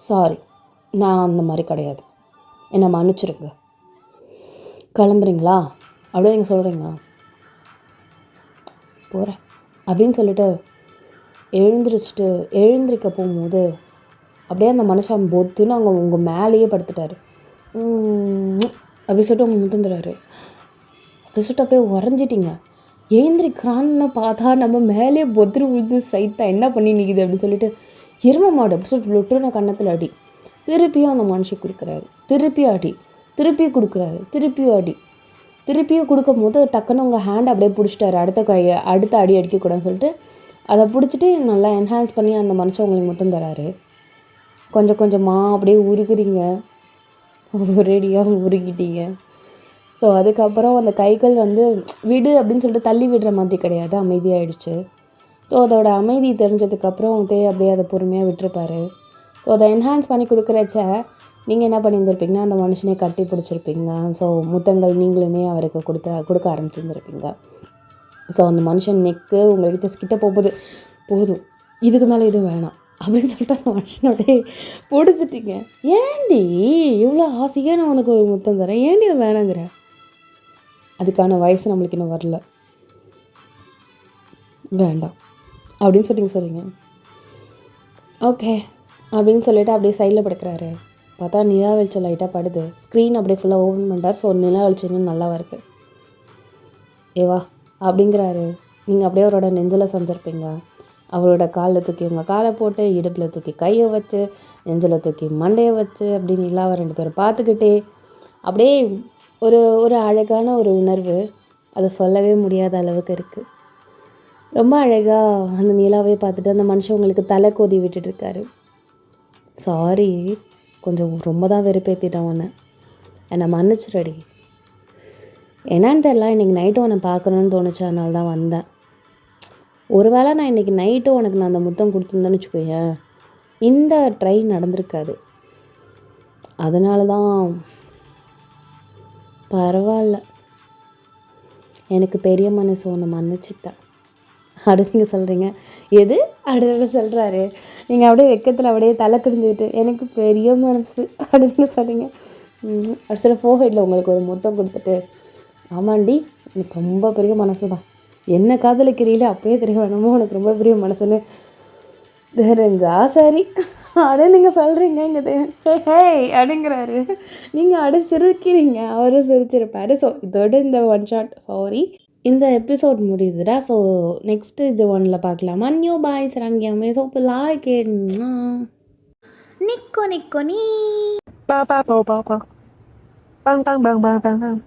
சாரி, நான் அந்த மாதிரி கிடையாது, என்னை மன்னிச்சிருங்க. கிளம்புறீங்களா அப்படியே நீங்கள் சொல்கிறீங்க. போகிறேன் அப்படின்னு சொல்லிட்டு எழுந்திருக்க போகும்போது அப்படியே அந்த மனுஷன் பொத்துன்னு அவங்க உங்கள் மேலேயே படுத்துட்டார். அப்படி சொல்லிட்டு அவங்க முத்தந்துடுறாரு. அப்படி சொல்லிட்டு அப்படியே உறைஞ்சிட்டிங்க. எழுந்திரிக்கிறான்னு பார்த்தா நம்ம மேலே பொத்துரு விழுந்து சைத்தா என்ன பண்ணி நிற்கிது அப்படின்னு சொல்லிட்டு எரும மாடு அப்படி சொல்லிட்டு லொட்டுன கன்னத்தில் அடி. திருப்பியும் அந்த மனுஷன் கொடுக்குறாரு. திருப்பியும் அடி. திருப்பியும் கொடுக்குறாரு. திருப்பியும் அடி. திருப்பியும் கொடுக்கும் போது டக்குன்னு உங்கள் ஹேண்டை அப்படியே பிடிச்சிட்டாரு. அடுத்த அடி அடிக்கக்கூடாதுன்னு சொல்லிட்டு அதை பிடிச்சிட்டு நல்லா என்ஹான்ஸ் பண்ணி அந்த மனுஷன் உங்களுக்கு முத்தம் தராரு. கொஞ்சம் கொஞ்சமாக அப்படியே உருகுறீங்க. ஒரேடியாக உருகிட்டீங்க. ஸோ அதுக்கப்புறம் அந்த கைகள் வந்து விடு அப்படின்னு சொல்லிட்டு தள்ளி விடுற மாதிரி கிடையாது, அமைதியாகிடுச்சு. ஸோ அதோட அமைதி தெரிஞ்சதுக்கப்புறம் அப்படியே அதை பொறுமையாக விட்டுருப்பாரு. ஸோ அதை என்ஹான்ஸ் பண்ணி கொடுக்குறச்ச நீங்கள் என்ன பண்ணியிருந்திருப்பீங்கன்னா அந்த மனுஷனே கட்டி பிடிச்சிருப்பீங்க. ஸோ முத்தங்கள் நீங்களுமே அவருக்கு கொடுக்க ஆரம்பிச்சிருந்துருப்பீங்க. ஸோ அந்த மனுஷன் நெக்கு உங்களுக்கு கிட்ட போகும்போது போதும் இதுக்கு மேலே எதுவும் வேணாம் அப்படின்னு சொல்லிட்டு அந்த மனுஷனோடய பிடிச்சிட்டிங்க. ஏண்டி இவ்வளோ ஆசையாக நான் உனக்கு ஒரு முத்தம் தரேன், ஏண்டி இது வேணாங்கிற? அதுக்கான வயசு நம்மளுக்கு இன்னும் வரல, வேண்டாம் அப்படின்னு சொல்கிறீங்க. ஓகே அப்படின்னு சொல்லிவிட்டு அப்படியே சைடில் படுக்கிறாரு. பார்த்தா நிலா வெளிச்சம் லைட்டாக படுது. ஸ்க்ரீன் அப்படியே ஃபுல்லாக ஓப்பன் பண்ணுறாரு. ஸோ நிலா வெளிச்சம் இன்னும் நல்லா வருது. ஏவா அப்படிங்கிறாரு. நீங்கள் அப்படியே அவரோட நெஞ்சில் செஞ்சுருப்பீங்க. அவரோட காலில் தூக்கி உங்கள் காலை போட்டு, இடுப்பில் தூக்கி கையை வச்சு, நெஞ்சில் தூக்கி மண்டையை வச்சு அப்படி நிலாவை 2 பேரும் பார்த்துக்கிட்டே அப்படியே ஒரு அழகான ஒரு உணர்வு. அதை சொல்லவே முடியாத அளவுக்கு இருக்குது. ரொம்ப அழகாக அந்த நிலாவே பார்த்துட்டு அந்த மனுஷன் உங்களுக்கு தலை கோதி விட்டுட்டுருக்காரு. சாரி, கொஞ்சம் ரொம்ப தான் வெறுப்பேற்றிட்டேன் உன்னை, என்னை மன்னிச்சிடடி. என்னான்னு தெரியல, இன்றைக்கி நைட்டு உன்னை பார்க்கணுன்னு தோணுச்சு, அதனால தான் வந்தேன். ஒருவேளை நான் இன்றைக்கி நைட்டு உனக்கு நான் அந்த முத்தம் கொடுத்துருந்தேன்னு வச்சுக்கோயேன், இந்த ட்ரை நடந்திருக்காது. அதனால தான் பரவாயில்ல, எனக்கு பெரிய மனசு ஒன்று மன்னிச்சிட்டேன். அப்படின்னு நீங்கள் சொல்கிறீங்க. எது அப்படின்னு சொல்கிறாரு. நீங்கள் அப்படியே வெக்கத்தில் அப்படியே தலை குடிஞ்சுக்கிட்டு எனக்கு பெரிய மனசு அப்படின்னு சொல்கிறீங்க. அடுத்த ஃபோர்ஹெட்டில் உங்களுக்கு ஒரு முத்தம் கொடுத்துட்டு, ஆமாண்டி எனக்கு ரொம்ப பெரிய மனசு தான், என்ன காதலிக்கிறீங்களே அப்போயே தெரிய வேணுமோ உனக்கு ரொம்ப பெரிய மனசுன்னு தெரிஞ்சா சரி அப்படின்னு நீங்கள் சொல்கிறீங்க. இங்கே ஹே அப்படிங்கிறாரு. நீங்கள் அப்படியே சிரிக்கிறீங்க, அவரும் சிரிச்சிருப்பார். ஸோ இதோட இந்த ஒன் ஷாட் சாரி இந்த எபிசோட் முடியுதுடா. ஸோ நெக்ஸ்ட்டு இது ஒன்றில் பார்க்கலாமா? நியூ பாய்ஸ் ரங்கியமே ஸோ இப்போ லாய்க் நிக்கோ நிக்கோ நீ Ba ba bo ba ba. Bang bang bang bang bang bang.